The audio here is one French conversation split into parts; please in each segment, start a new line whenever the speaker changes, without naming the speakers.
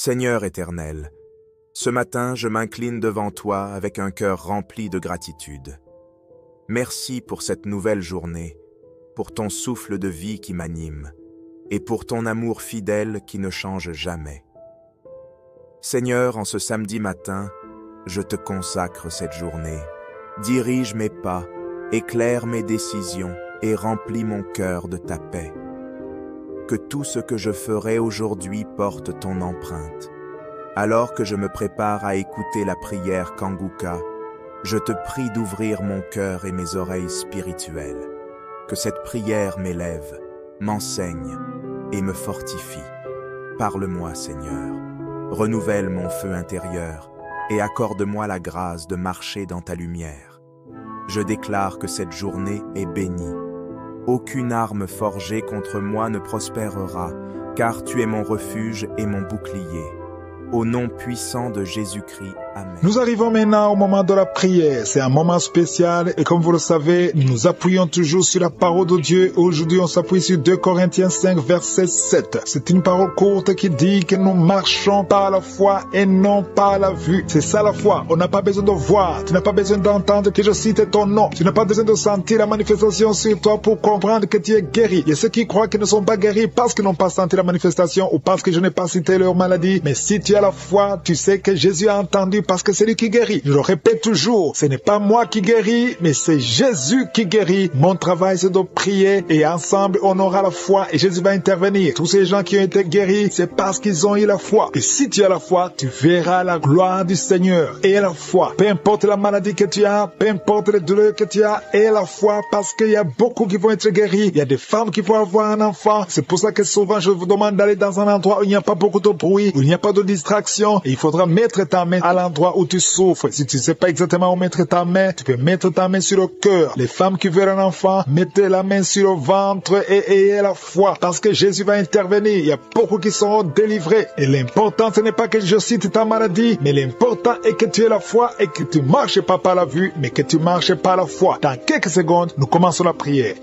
Seigneur éternel, ce matin je m'incline devant toi avec un cœur rempli de gratitude. Merci pour cette nouvelle journée, pour ton souffle de vie qui m'anime, et pour ton amour fidèle qui ne change jamais. Seigneur, en ce samedi matin, je te consacre cette journée. Dirige mes pas, éclaire mes décisions et remplis mon cœur de ta paix. Que tout ce que je ferai aujourd'hui porte ton empreinte. Alors que je me prépare à écouter la prière Kanguka, je te prie d'ouvrir mon cœur et mes oreilles spirituelles. Que cette prière m'élève, m'enseigne et me fortifie. Parle-moi, Seigneur. Renouvelle mon feu intérieur et accorde-moi la grâce de marcher dans ta lumière. Je déclare que cette journée est bénie. Aucune arme forgée contre moi ne prospérera, car tu es mon refuge et mon bouclier. Au nom puissant de Jésus-Christ, Amen.
Nous arrivons maintenant au moment de la prière. C'est un moment spécial et comme vous le savez, nous nous appuyons toujours sur la parole de Dieu. Aujourd'hui, on s'appuie sur 2 Corinthiens 5, verset 7. C'est une parole courte qui dit que nous marchons par la foi et non par la vue. C'est ça la foi. On n'a pas besoin de voir. Tu n'as pas besoin d'entendre que je cite ton nom. Tu n'as pas besoin de sentir la manifestation sur toi pour comprendre que tu es guéri. Il y a ceux qui croient qu'ils ne sont pas guéris parce qu'ils n'ont pas senti la manifestation ou parce que je n'ai pas cité leur maladie. Mais si tu as la foi, tu sais que Jésus a entendu parce que c'est lui qui guérit. Je le répète toujours, ce n'est pas moi qui guéris, mais c'est Jésus qui guérit. Mon travail, c'est de prier et ensemble, on aura la foi et Jésus va intervenir. Tous ces gens qui ont été guéris, c'est parce qu'ils ont eu la foi. Et si tu as la foi, tu verras la gloire du Seigneur. Et la foi, peu importe la maladie que tu as, peu importe les douleurs que tu as, et la foi parce qu'il y a beaucoup qui vont être guéris. Il y a des femmes qui vont avoir un enfant. C'est pour ça que souvent, je vous demande d'aller dans un endroit où il n'y a pas beaucoup de bruit, où il n'y a pas de distraction. Et il faudra mettre ta main à l'endroit où tu souffres. Si tu ne sais pas exactement où mettre ta main, tu peux mettre ta main sur le cœur. Les femmes qui veulent un enfant, mettez la main sur le ventre et ayez la foi parce que Jésus va intervenir. Il y a beaucoup qui seront délivrés. Et l'important, ce n'est pas que je cite ta maladie, mais l'important est que tu aies la foi et que tu marches pas par la vue, mais que tu marches par la foi. Dans quelques secondes, nous commençons la prière.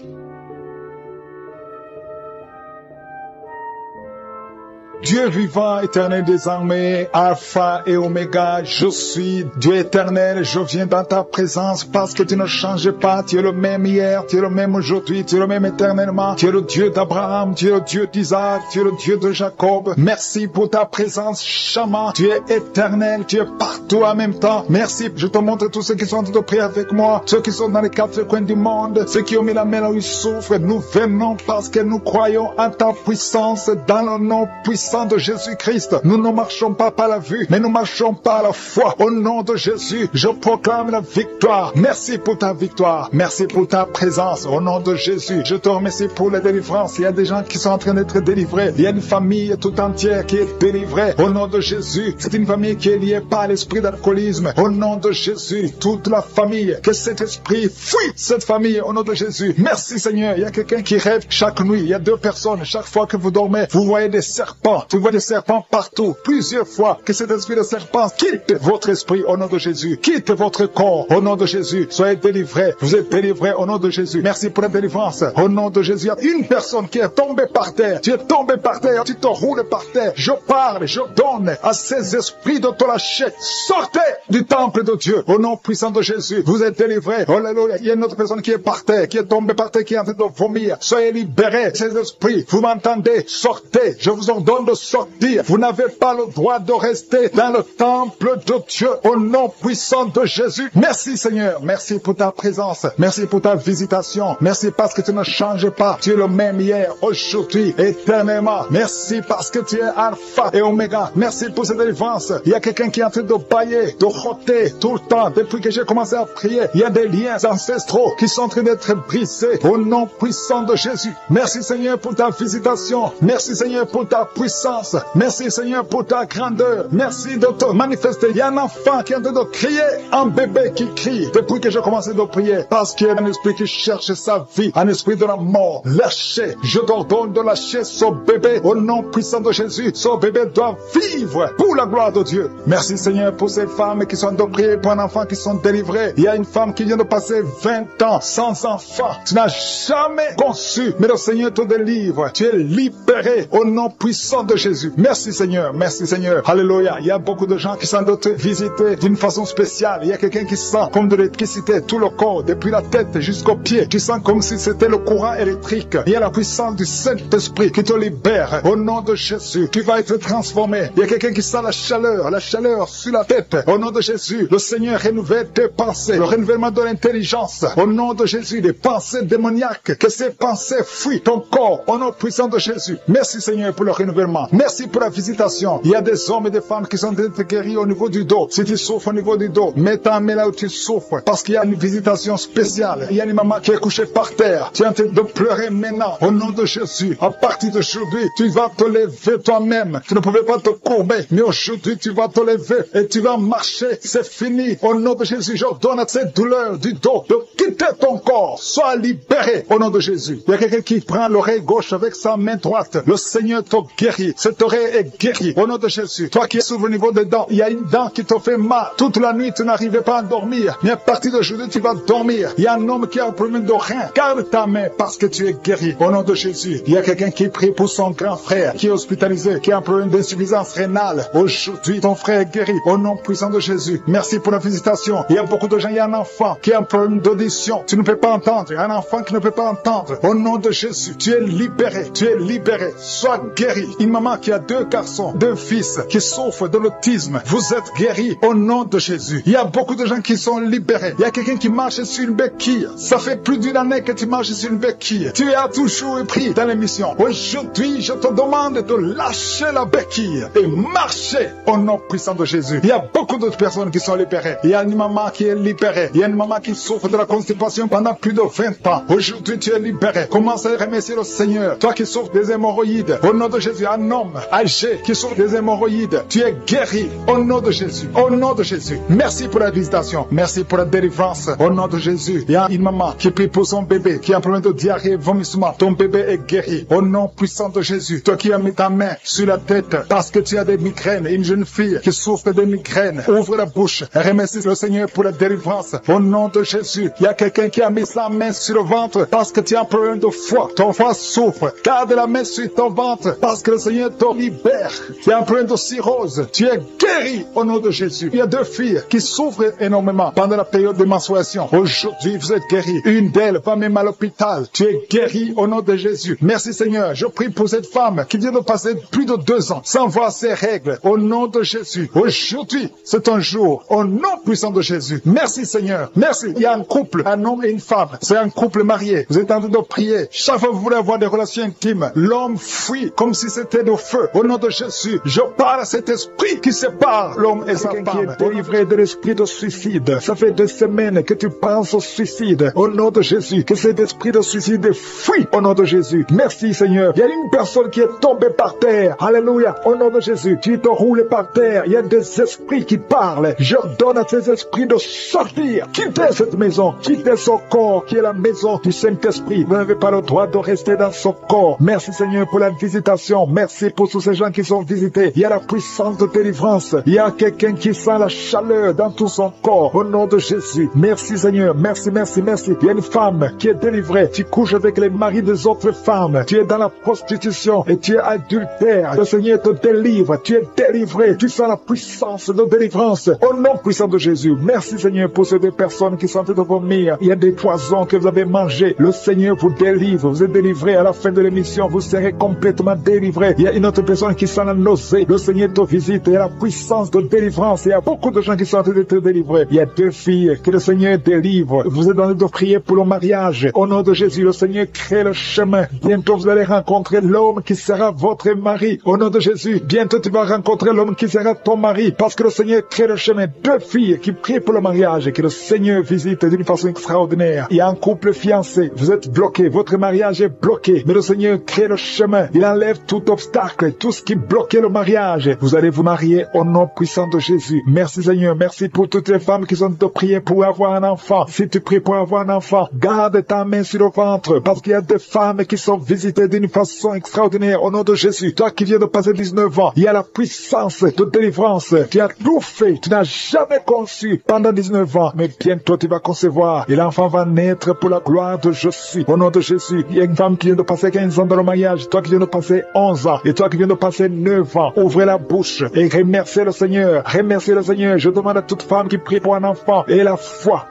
Dieu vivant, éternel des armées, Alpha et Oméga, je suis Dieu éternel, je viens dans ta présence parce que tu ne changes pas, tu es le même hier, tu es le même aujourd'hui, tu es le même éternellement, tu es le Dieu d'Abraham, tu es le Dieu d'Isaac, tu es le Dieu de Jacob. Merci pour ta présence, Shama, tu es éternel, tu es partout en même temps. Merci, je te montre tous ceux qui sont en train de prier avec moi, ceux qui sont dans les 4 coins du monde, ceux qui ont mis la main là où ils souffrent. Nous venons parce que nous croyons en ta puissance, dans le nom puissant de Jésus-Christ. Nous ne marchons pas par la vue, mais nous marchons par la foi. Au nom de Jésus, je proclame la victoire. Merci pour ta victoire. Merci pour ta présence. Au nom de Jésus, je te remercie pour la délivrance. Il y a des gens qui sont en train d'être délivrés. Il y a une famille tout entière qui est délivrée. Au nom de Jésus, c'est une famille qui est liée par l'esprit d'alcoolisme. Au nom de Jésus, toute la famille, que cet esprit fuit cette famille. Au nom de Jésus. Merci Seigneur. Il y a quelqu'un qui rêve chaque nuit. Il y a 2 personnes. Chaque fois que vous dormez, vous voyez des serpents. Tu vois des serpents partout, plusieurs fois. Que cet esprit de serpent quitte votre esprit au nom de Jésus. Quitte votre corps au nom de Jésus. Soyez délivrés. Vous êtes délivrés au nom de Jésus. Merci pour la délivrance. Au nom de Jésus, il y a une personne qui est tombée par terre. Tu es tombé par terre, tu te roules par terre. Je parle, je donne à ces esprits de te lâcher. Sortez du temple de Dieu au nom puissant de Jésus. Vous êtes délivrés. Oh là là, il y a une autre personne qui est par terre, qui est tombée par terre, qui est en train de vomir. Soyez libérés. Ces esprits, vous m'entendez? Sortez. Je vous ordonne de sortir. Vous n'avez pas le droit de rester dans le temple de Dieu au nom puissant de Jésus. Merci Seigneur. Merci pour ta présence. Merci pour ta visitation. Merci parce que tu ne changes pas. Tu es le même hier, aujourd'hui, éternellement. Merci parce que tu es Alpha et Oméga. Merci pour cette délivrance. Il y a quelqu'un qui est en train de bailler, de roter tout le temps. Depuis que j'ai commencé à prier, il y a des liens ancestraux qui sont en train d'être brisés au nom puissant de Jésus. Merci Seigneur pour ta visitation. Merci Seigneur pour ta puissance. Merci Seigneur pour ta grandeur. Merci de te manifester manifester. Il y a un enfant qui est en train de crier, un bébé qui crie depuis que j'ai commencé de prier, parce qu'il y a un esprit qui cherche sa vie, un esprit de la mort. Lâchez, je t'ordonne de lâcher ce bébé au nom puissant de Jésus. Ce bébé doit vivre pour la gloire de Dieu. Merci Seigneur pour ces femmes qui sont en train de prier pour un enfant qui sont délivrés. Il y a une femme qui vient de passer 20 ans sans enfant. Tu n'as jamais conçu, mais le Seigneur te délivre. Tu es libéré au nom puissant de Jésus. Merci Seigneur, merci Seigneur. Alléluia. Il y a beaucoup de gens qui sont en train de te visiter d'une façon spéciale. Il y a quelqu'un qui sent comme de l'électricité tout le corps, depuis la tête jusqu'aux pieds. Tu sens comme si c'était le courant électrique. Il y a la puissance du Saint-Esprit qui te libère au nom de Jésus. Tu vas être transformé. Il y a quelqu'un qui sent la chaleur sur la tête. Au nom de Jésus, le Seigneur renouvelle tes pensées, le renouvellement de l'intelligence. Au nom de Jésus, des pensées démoniaques, que ces pensées fuient ton corps. Au nom puissant de Jésus. Merci Seigneur pour le renouvellement. Merci pour la visitation. Il y a des hommes et des femmes qui sont guéris au niveau du dos. Si tu souffres au niveau du dos, mets ta main là où tu souffres, parce qu'il y a une visitation spéciale. Il y a une maman qui est couchée par terre. Tu es en train de pleurer maintenant. Au nom de Jésus, à partir d'aujourd'hui, tu vas te lever toi-même. Tu ne pouvais pas te courber, mais aujourd'hui tu vas te lever et tu vas marcher. C'est fini. Au nom de Jésus, j'ordonne à cette douleur du dos de quitter ton corps. Sois libéré au nom de Jésus. Il y a quelqu'un qui prend l'oreille gauche avec sa main droite. Le Seigneur te guérit. Cette oreille est guérie au nom de Jésus. Toi qui es sur le niveau des dents, il y a une dent qui te fait mal. Toute la nuit, tu n'arrivais pas à dormir. Mais à partir d'aujourd'hui, tu vas dormir. Il y a un homme qui a un problème de rein. Garde ta main parce que tu es guéri au nom de Jésus. Il y a quelqu'un qui prie pour son grand frère qui est hospitalisé, qui a un problème d'insuffisance rénale. Aujourd'hui, ton frère est guéri au nom puissant de Jésus. Merci pour la visitation. Il y a beaucoup de gens, il y a un enfant qui a un problème d'audition. Tu ne peux pas entendre. Un enfant qui ne peut pas entendre. Au nom de Jésus, tu es libéré. Tu es libéré. Sois guéri. Une maman qui a 2 garçons, 2 fils qui souffrent de l'autisme. Vous êtes guéri au nom de Jésus. Il y a beaucoup de gens qui sont libérés. Il y a quelqu'un qui marche sur une béquille. Ça fait plus d'une année que tu marches sur une béquille. Tu as toujours pris dans l'émission. Aujourd'hui, je te demande de lâcher la béquille et marcher au nom puissant de Jésus. Il y a beaucoup d'autres personnes qui sont libérées. Il y a une maman qui est libérée. Il y a une maman qui souffre de la constipation pendant plus de 20 ans. Aujourd'hui, tu es libéré. Commence à remercier le Seigneur. Toi qui souffres des hémorroïdes, au nom de Jésus, un homme âgé qui souffre des hémorroïdes, tu es guéri au nom de Jésus. Au nom de Jésus. Merci pour la visitation. Merci pour la délivrance. Au nom de Jésus. Il y a une maman qui prie pour son bébé qui a un problème de diarrhée, vomissement. Ton bébé est guéri. Au nom puissant de Jésus. Toi qui as mis ta main sur la tête parce que tu as des migraines. Une jeune fille qui souffre de migraines. Ouvre la bouche. Remercie le Seigneur pour la délivrance. Au nom de Jésus. Il y a quelqu'un qui a mis sa main sur le ventre parce que tu as un problème de foie. Ton foie souffre. Garde la main sur ton ventre parce que le Seigneur te libère. Il y a un problème de cirrhose. Tu es guéri au nom de Jésus. Il y a 2 filles qui souffrent énormément pendant la période de menstruation. Aujourd'hui, vous êtes guéris. Une d'elles va même à l'hôpital. Tu es guéri au nom de Jésus. Merci Seigneur. Je prie pour cette femme qui vient de passer plus de 2 ans sans voir ses règles. Au nom de Jésus. Aujourd'hui, c'est un jour. Au nom puissant de Jésus. Merci Seigneur. Merci. Il y a un couple, un homme et une femme. C'est un couple marié. Vous êtes en train de prier. Chaque fois que vous voulez avoir des relations intimes, l'homme fuit comme si c'était de feu. Au nom de Jésus, je parle à cet esprit qui sépare l'homme et sa femme. Qui est délivré de l'esprit de suicide. Ça fait 2 semaines que tu penses au suicide. Au nom de Jésus, que cet esprit de suicide fuit. Au nom de Jésus. Merci Seigneur. Il y a une personne qui est tombée par terre. Alléluia. Au nom de Jésus, tu te roules par terre. Il y a des esprits qui parlent. Je donne à ces esprits de sortir. Quittez cette maison. Quittez son corps qui est la maison du Saint-Esprit. Vous n'avez pas le droit de rester dans son corps. Merci Seigneur pour la visitation. Merci pour tous ces gens qui sont visités. Il y a la puissance de délivrance. Il y a quelqu'un qui sent la chaleur dans tout son corps. Au nom de Jésus. Merci Seigneur. Merci, merci, merci. Il y a une femme qui est délivrée. Tu couches avec les maris des autres femmes. Tu es dans la prostitution et tu es adultère. Le Seigneur te délivre. Tu es délivré. Tu sens la puissance de délivrance. Au nom puissant de Jésus. Merci Seigneur pour ces 2 personnes qui sont en train de vomir. Il y a des poisons que vous avez mangés. Le Seigneur vous délivre. Vous êtes délivré. À la fin de l'émission, vous serez complètement délivré. Il y a une autre personne qui sent la nausée. Le Seigneur te visite. Il y a la puissance de délivrance. Il y a beaucoup de gens qui sont en train d'être délivrés. Il y a 2 filles que le Seigneur délivre. Vous êtes en train de prier pour le mariage. Au nom de Jésus, le Seigneur crée le chemin. Bientôt, vous allez rencontrer l'homme qui sera votre mari. Au nom de Jésus, bientôt tu vas rencontrer l'homme qui sera ton mari. Parce que le Seigneur crée le chemin. 2 filles qui prient pour le mariage et que le Seigneur visite d'une façon extraordinaire. Il y a un couple fiancé. Vous êtes bloqué. Votre mariage est bloqué. Mais le Seigneur crée le chemin. Il enlève tout obstacle, tout ce qui bloquait le mariage. Vous allez vous marier au nom puissance de Jésus. Merci Seigneur, merci pour toutes les femmes qui sont de prier pour avoir un enfant. Si tu pries pour avoir un enfant, garde ta main sur le ventre, parce qu'il y a des femmes qui sont visitées d'une façon extraordinaire au nom de Jésus. Toi qui viens de passer 19 ans, il y a la puissance de délivrance. Tu as tout fait, tu n'as jamais conçu pendant 19 ans, mais bientôt tu vas concevoir et l'enfant va naître pour la gloire de Jésus. Au nom de Jésus, il y a une femme qui vient de passer 15 ans dans le mariage, toi qui viens de passer 11 ans et toi qui viens de passer 9 ans. Ouvrez la bouche et remerciez le Seigneur. Remerciez le Seigneur. Je demande à toute femme qui prie pour un enfant et la foi,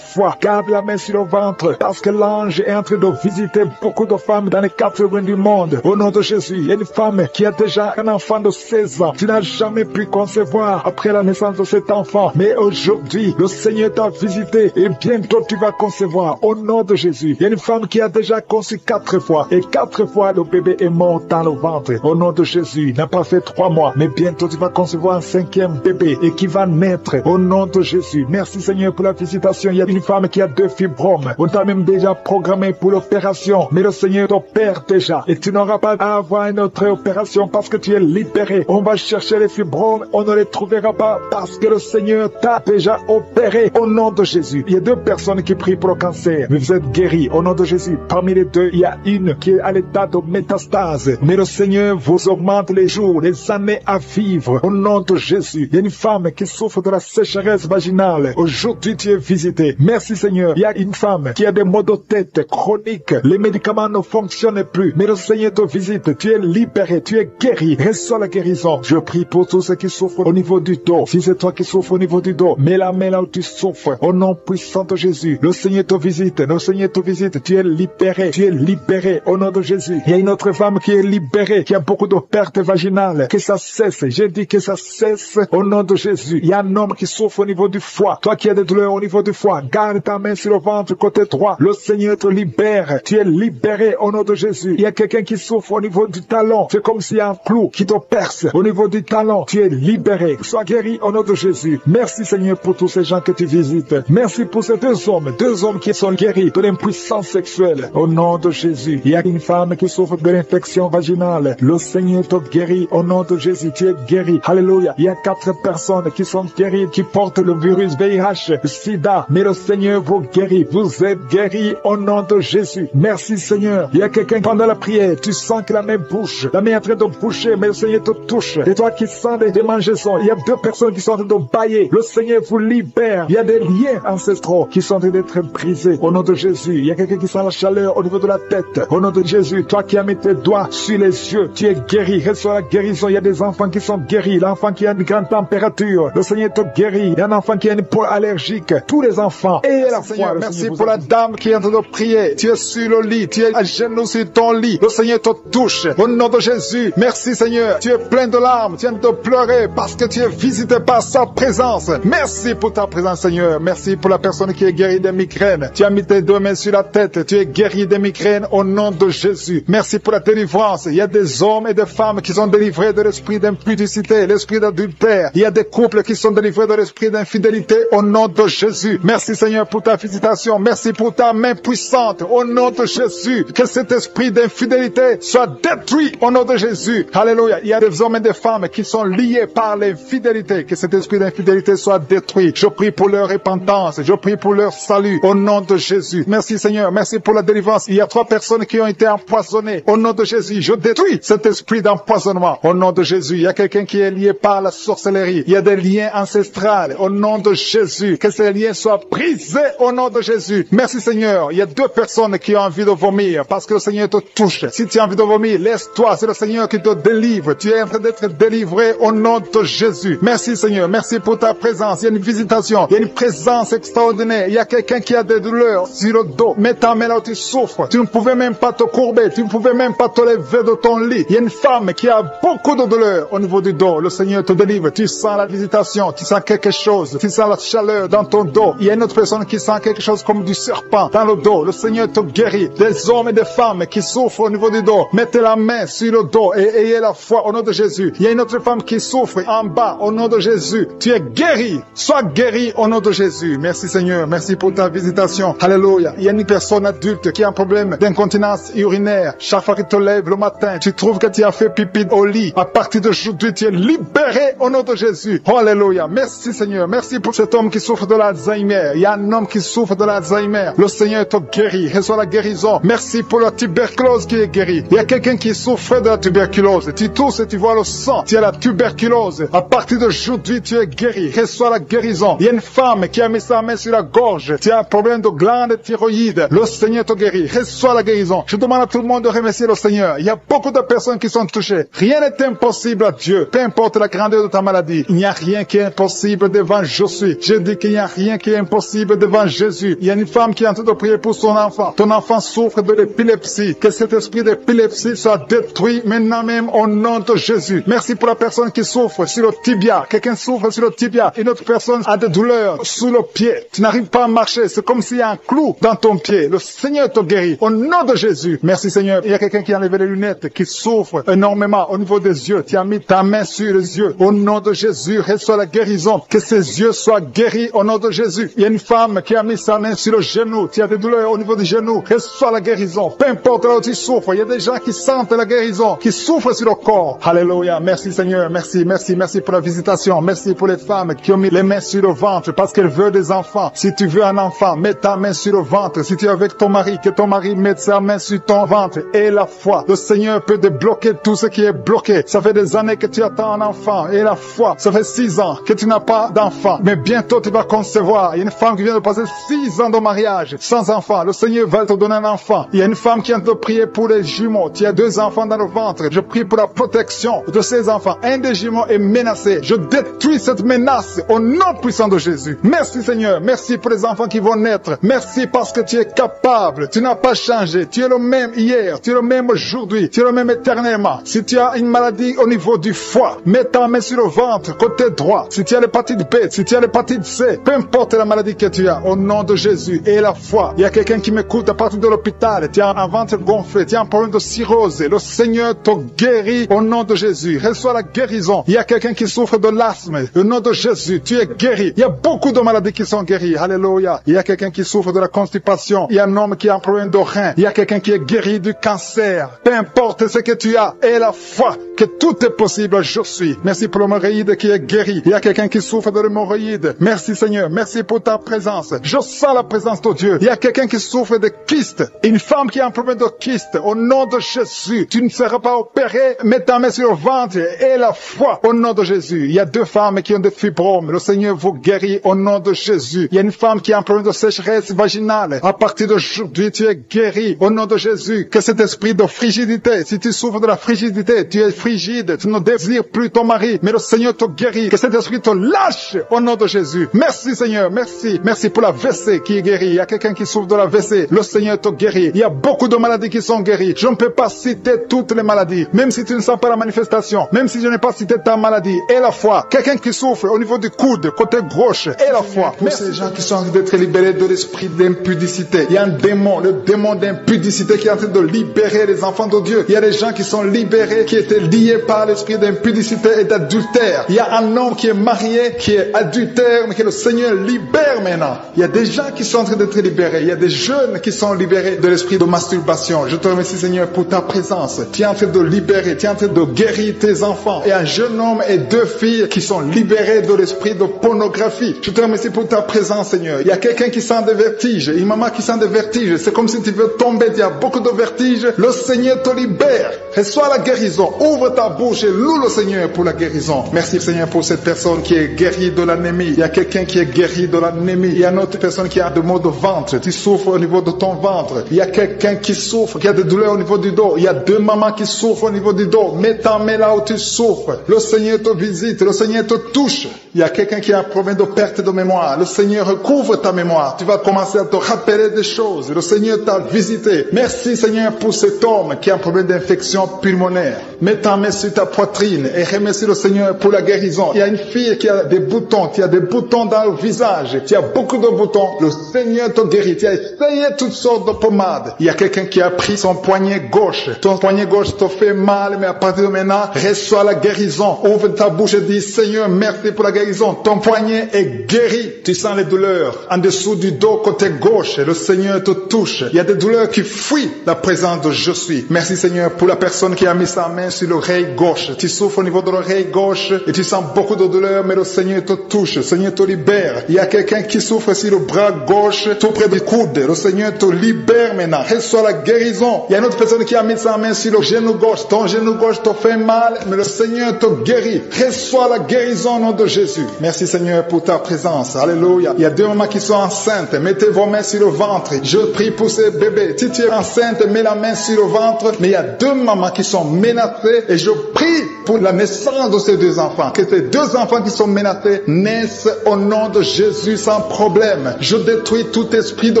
garde la main sur le ventre, parce que l'ange est en train de visiter beaucoup de femmes dans les 4 coins du monde. Au nom de Jésus, il y a une femme qui a déjà un enfant de 16 ans. Tu n'as jamais pu concevoir après la naissance de cet enfant, mais aujourd'hui, le Seigneur t'a visité et bientôt tu vas concevoir. Au nom de Jésus, il y a une femme qui a déjà conçu 4 fois et 4 fois le bébé est mort dans le ventre. Au nom de Jésus, il n'a pas fait 3 mois, mais bientôt tu vas concevoir un 5e bébé et qui va naître. Au nom de Jésus, merci Seigneur pour la visitation. Il y a une femme qui a 2 fibromes. On t'a même déjà programmé pour l'opération, mais le Seigneur t'opère déjà et tu n'auras pas à avoir une autre opération parce que tu es libéré. On va chercher les fibromes, on ne les trouvera pas parce que le Seigneur t'a déjà opéré. Au nom de Jésus, il y a 2 personnes qui prient pour le cancer, mais vous êtes guéris. Au nom de Jésus, parmi les 2, il y a une qui est à l'état de métastase, mais le Seigneur vous augmente les jours, les années à vivre. Au nom de Jésus, il y a une femme qui souffre de la sécheresse vaginale. Aujourd'hui, tu es visité. Merci Seigneur. Il y a une femme qui a des maux de tête chroniques. Les médicaments ne fonctionnent plus, mais le Seigneur te visite. Tu es libéré, tu es guéri. Reçois la guérison. Je prie pour tous ceux qui souffrent au niveau du dos. Si c'est toi qui souffres au niveau du dos, mets la main là où tu souffres. Au nom puissant de Jésus, le Seigneur te visite. Le Seigneur te visite. Tu es libéré. Tu es libéré au nom de Jésus. Il y a une autre femme qui est libérée, qui a beaucoup de pertes vaginales. Que ça cesse. J'ai dit que ça cesse au nom de Jésus. Il y a un homme qui souffre au niveau du foie. Toi qui as des douleurs au niveau du foie, garde ta main sur le ventre côté droit. Le Seigneur te libère. Tu es libéré au nom de Jésus. Il y a quelqu'un qui souffre au niveau du talon. C'est comme s'il y a un clou qui te perce au niveau du talon. Tu es libéré. Sois guéri au nom de Jésus. Merci Seigneur pour tous ces gens que tu visites. Merci pour ces 2 hommes qui sont guéris de l'impuissance sexuelle. Au nom de Jésus. Il y a une femme qui souffre de l'infection vaginale. Le Seigneur te guérit au nom de Jésus. Tu es guéri. Alléluia. Il y a 4 personnes qui sont guéries, qui portent le virus VIH, SIDA. Mais le Seigneur vous guérit. Vous êtes guéris au nom de Jésus. Merci Seigneur. Il y a quelqu'un pendant la prière, tu sens que la main bouge. La main est en train de bouger, mais le Seigneur te touche. Et toi qui sens des démangeaisons, il y a 2 personnes qui sont en train de bailler. Le Seigneur vous libère. Il y a des liens ancestraux qui sont en train d'être brisés. Au nom de Jésus, il y a quelqu'un qui sent la chaleur au niveau de la tête. Au nom de Jésus, toi qui as mis tes doigts sur les yeux, tu es guéri. Reçois la guérison. Il y a des enfants qui sont guéris. L'enfant qui a une grande température, le Seigneur te guérit. Il y a un enfant qui a une peau allergique. Tous les enfants. Et la foi. Merci pour la dame qui est en train de prier. Tu es sur le lit. Tu es à genoux sur ton lit. Le Seigneur te touche. Au nom de Jésus. Merci Seigneur. Tu es plein de larmes. Tu viens de pleurer parce que tu es visité par sa présence. Merci pour ta présence Seigneur. Merci pour la personne qui est guérie des migraines. Tu as mis tes 2 mains sur la tête. Tu es guéri des migraines au nom de Jésus. Merci pour la délivrance. Il y a des hommes et des femmes qui sont délivrés de l'esprit d'impudicité, l'esprit d'adultère. Il y a des couples qui sont délivrés de l'esprit d'infidélité au nom de Jésus. Merci Seigneur pour ta visitation. Merci pour ta main puissante au nom de Jésus. Que cet esprit d'infidélité soit détruit au nom de Jésus. Alléluia. Il y a des hommes et des femmes qui sont liés par l'infidélité. Que cet esprit d'infidélité soit détruit. Je prie pour leur repentance. Je prie pour leur salut au nom de Jésus. Merci Seigneur. Merci pour la délivrance. Il y a 3 personnes qui ont été empoisonnées. Au nom de Jésus, je détruis cet esprit d'empoisonnement. Au nom de Jésus, il y a quelqu'un qui est lié par la sorcellerie. Il y a des liens ancestrales. Au nom de Jésus, que ces liens soient brisés au nom de Jésus. Merci Seigneur. Il y a 2 personnes qui ont envie de vomir parce que le Seigneur te touche. Si tu as envie de vomir, laisse-toi. C'est le Seigneur qui te délivre. Tu es en train d'être délivré au nom de Jésus. Merci Seigneur. Merci pour ta présence. Il y a une visitation. Il y a une présence extraordinaire. Il y a quelqu'un qui a des douleurs sur le dos. Mets ta main là où tu souffres. Tu ne pouvais même pas te courber. Tu ne pouvais même pas te lever de ton lit. Il y a une femme qui a beaucoup de douleurs au niveau du dos. Le Seigneur te délivre. Tu sens la visitation. Tu sens quelque chose. Tu sens la chaleur dans ton dos. Il y a une autre personne qui sent quelque chose comme du serpent dans le dos. Le Seigneur te guérit. Des hommes et des femmes qui souffrent au niveau du dos. Mettez la main sur le dos et ayez la foi au nom de Jésus. Il y a une autre femme qui souffre en bas au nom de Jésus. Tu es guéri. Sois guéri au nom de Jésus. Merci Seigneur. Merci pour ta visitation. Alléluia. Il y a une personne adulte qui a un problème d'incontinence urinaire. Chaque fois que tu te lèves le matin, tu trouves que tu as fait pipi au lit. À partir d'aujourd'hui, tu es libéré au nom de Jésus. Alléluia. Merci Seigneur. Merci pour cet homme qui souffre de l'Alzheimer. Il y a un homme qui souffre de l'Alzheimer. Le Seigneur te guérit. Reçois la guérison. Merci pour la tuberculose qui est guérie. Il y a quelqu'un qui souffre de la tuberculose. Tu tousses et tu vois le sang. Tu as la tuberculose. À partir d'aujourd'hui, tu es guéri. Reçois la guérison. Il y a une femme qui a mis sa main sur la gorge. Tu as un problème de glande thyroïde. Le Seigneur te guérit. Reçois la guérison. Je demande à tout le monde de remercier le Seigneur. Il y a beaucoup de personnes qui sont touchées. Rien n'est impossible à Dieu. Peu importe la grandeur de ta maladie. Il n'y a rien qui est impossible devant je suis. Je dis qu'il n'y a rien qui est impossible devant Jésus. Il y a une femme qui est en train de prier pour son enfant. Ton enfant souffre de l'épilepsie. Que cet esprit d'épilepsie soit détruit maintenant même au nom de Jésus. Merci pour la personne qui souffre sur le tibia. Quelqu'un souffre sur le tibia. Une autre personne a des douleurs sous le pied. Tu n'arrives pas à marcher. C'est comme s'il y a un clou dans ton pied. Le Seigneur te guérit. Au nom de Jésus. Merci Seigneur. Il y a quelqu'un qui a enlevé les lunettes, qui souffre énormément au niveau des yeux. Tu as mis ta main sur les yeux. Au nom de Jésus, reçois la guérison. Que ses yeux soient guéris au nom de Jésus. Il y a une femme qui a mis sa main sur le genou. Tu as des douleurs au niveau du genou. Reçois la guérison. Peu importe là où tu souffres. Il y a des gens qui sentent la guérison, qui souffrent sur le corps. Alléluia. Merci Seigneur. Merci, merci, merci pour la visitation. Merci pour les femmes qui ont mis les mains sur le ventre parce qu'elles veulent des enfants. Si tu veux un enfant, mets ta main sur le ventre. Si tu es avec ton mari, que ton mari mette sa main sur ton ventre. Et la foi. Le Seigneur peut débloquer tout ce qui est bloqué. Ça fait des années que tu attends un enfant. Et la foi. Ça fait 6 ans que tu n'as pas d'enfant. Mais bientôt tu vas concevoir. Il y a une femme qui vient de passer 6 ans de mariage sans enfant. Le Seigneur va te donner un enfant. Il y a une femme qui vient de prier pour les jumeaux. Tu as 2 enfants dans le ventre. Je prie pour la protection de ces enfants. Un des jumeaux est menacé. Je détruis cette menace au nom puissant de Jésus. Merci Seigneur. Merci pour les enfants qui vont naître. Merci parce que tu es capable. Tu n'as pas changé. Tu es le même hier. Tu es le même aujourd'hui. Tu es le même éternellement. Si tu as une maladie au niveau du foie, mets ta main sur le ventre, côté droit. Si tu as l'hépatite B, si tu as l'hépatite C, peu importe la maladie que tu as, au nom de Jésus et la foi. Il y a quelqu'un qui m'écoute à partir de l'hôpital. Tu as un ventre gonflé. Tu as un problème de cirrhose. Le Seigneur te guérit au nom de Jésus. Reçois la guérison. Il y a quelqu'un qui souffre de l'asthme. Au nom de Jésus, tu es guéri. Il y a beaucoup de maladies qui sont guéries. Alléluia. Il y a quelqu'un qui souffre de la constipation. Il y a un homme qui a un problème de rein. Il y a quelqu'un qui est guéri du cancer. Peu importe ce que tu as, et la foi que tout est possible, je suis. Merci pour l'hémorroïde qui est guéri. Il y a quelqu'un qui souffre de l'hémorroïde. Merci Seigneur. Merci pour ta présence. Je sens la présence de Dieu. Il y a quelqu'un qui souffre de kyste. Une femme qui a un problème de kyste. Au nom de Jésus, tu ne seras pas opéré. Mets ta main sur le ventre et la foi. Au nom de Jésus. Il y a 2 femmes qui ont des fibromes. Le Seigneur vous guérit au nom de Jésus. Il y a une femme qui a un problème de sécheresse vaginale. À partir d'aujourd'hui, tu es guéri au nom de Jésus. Que cet esprit de frigidité, si tu souffres de la frigidité, tu es frigide, tu ne désires plus ton mari, mais le Seigneur te guérit. Que cet esprit te lâche au nom de Jésus. Merci Seigneur, merci. Merci pour la WC qui est guérie. Il y a quelqu'un qui souffre de la WC. Le Seigneur te guérit. Il y a beaucoup de maladies qui sont guéries. Je ne peux pas citer toutes les maladies. Même si tu ne sens pas la manifestation. Même si je n'ai pas cité ta maladie. Et la foi. Quelqu'un qui souffre au niveau du coude, côté gauche. Et la foi. Pour ces gens qui sont en train d'être libérés de l'esprit d'impudicité. Il y a un démon, le démon d'impudicité qui est en train de libérer les enfants de Dieu. Il y a des gens qui sont libérés, qui étaient liés par l'esprit d'impudicité et d'adultère. Il y a un homme qui est marié, qui est adultère, mais que le Seigneur libère maintenant. Il y a des gens qui sont en train d'être libérés. Il y a des jeunes qui sont libérés de l'esprit de masturbation. Je te remercie Seigneur pour ta présence. Tu es en train de libérer, tu es en train de guérir tes enfants. Et un jeune homme et 2 filles qui sont libérés de l'esprit de pornographie. Je te remercie pour ta présence Seigneur. Il y a quelqu'un qui sent des vertiges, une maman qui sent des vertiges. C'est comme si tu veux tomber, il y a beaucoup de vertiges. Le Seigneur te libère. Reçois la guérison. Ouvre ta bouche et loue le Seigneur pour la guérison. Merci Seigneur pour cette personne qui est guérie de l'anémie. Il y a quelqu'un qui est guéri de l'anémie. Il y a une autre personne qui a des maux de ventre. Tu souffres au niveau de ton ventre. Il y a quelqu'un qui souffre, qui a des douleurs au niveau du dos. Il y a 2 mamans qui souffrent au niveau du dos. Mets ta main là où tu souffres. Le Seigneur te visite. Le Seigneur te touche. Il y a quelqu'un qui a un problème de perte de mémoire. Le Seigneur recouvre ta mémoire. Tu vas commencer à te rappeler des choses. Le Seigneur t'a visité. Merci Seigneur pour cet homme qui a un problème d'infection pulmonaire. Mets ta main sur ta poitrine et remercie le Seigneur pour la guérison. Il y a une fille qui a des boutons, qui a des boutons dans le visage. Tu as beaucoup de boutons. Le Seigneur te guérit. Tu as essayé toutes sortes de pommades. Il y a quelqu'un qui a pris son poignet gauche. Ton poignet gauche te fait mal, mais à partir de maintenant, reçois la guérison. Ouvre ta bouche et dis, Seigneur, merci pour la guérison. Ton poignet est guéri. Tu sens les douleurs en dessous du dos, côté gauche. Le Seigneur te touche. Il y a des douleurs qui fuient la présence de je suis. Merci Seigneur pour la personne qui a mis sa main sur l'oreille gauche. Tu souffres au niveau de l'oreille gauche. gauche et tu sens beaucoup de douleur, mais le Seigneur te touche, le Seigneur te libère. Il y a quelqu'un qui souffre sur le bras gauche, tout près du coude. Le Seigneur te libère maintenant. Reçois la guérison. Il y a une autre personne qui a mis sa main sur le genou gauche. Ton genou gauche te fait mal, mais le Seigneur te guérit. Reçois la guérison au nom de Jésus. Merci Seigneur pour ta présence. Alléluia. Il y a deux mamans qui sont enceintes. Mettez vos mains sur le ventre. Je prie pour ces bébés. Si tu es enceinte, mets la main sur le ventre. Mais il y a deux mamans qui sont menacées et je prie pour la naissance de ces deux enfants. Que ces deux enfants qui sont menacés naissent au nom de Jésus sans problème. Je détruis tout esprit de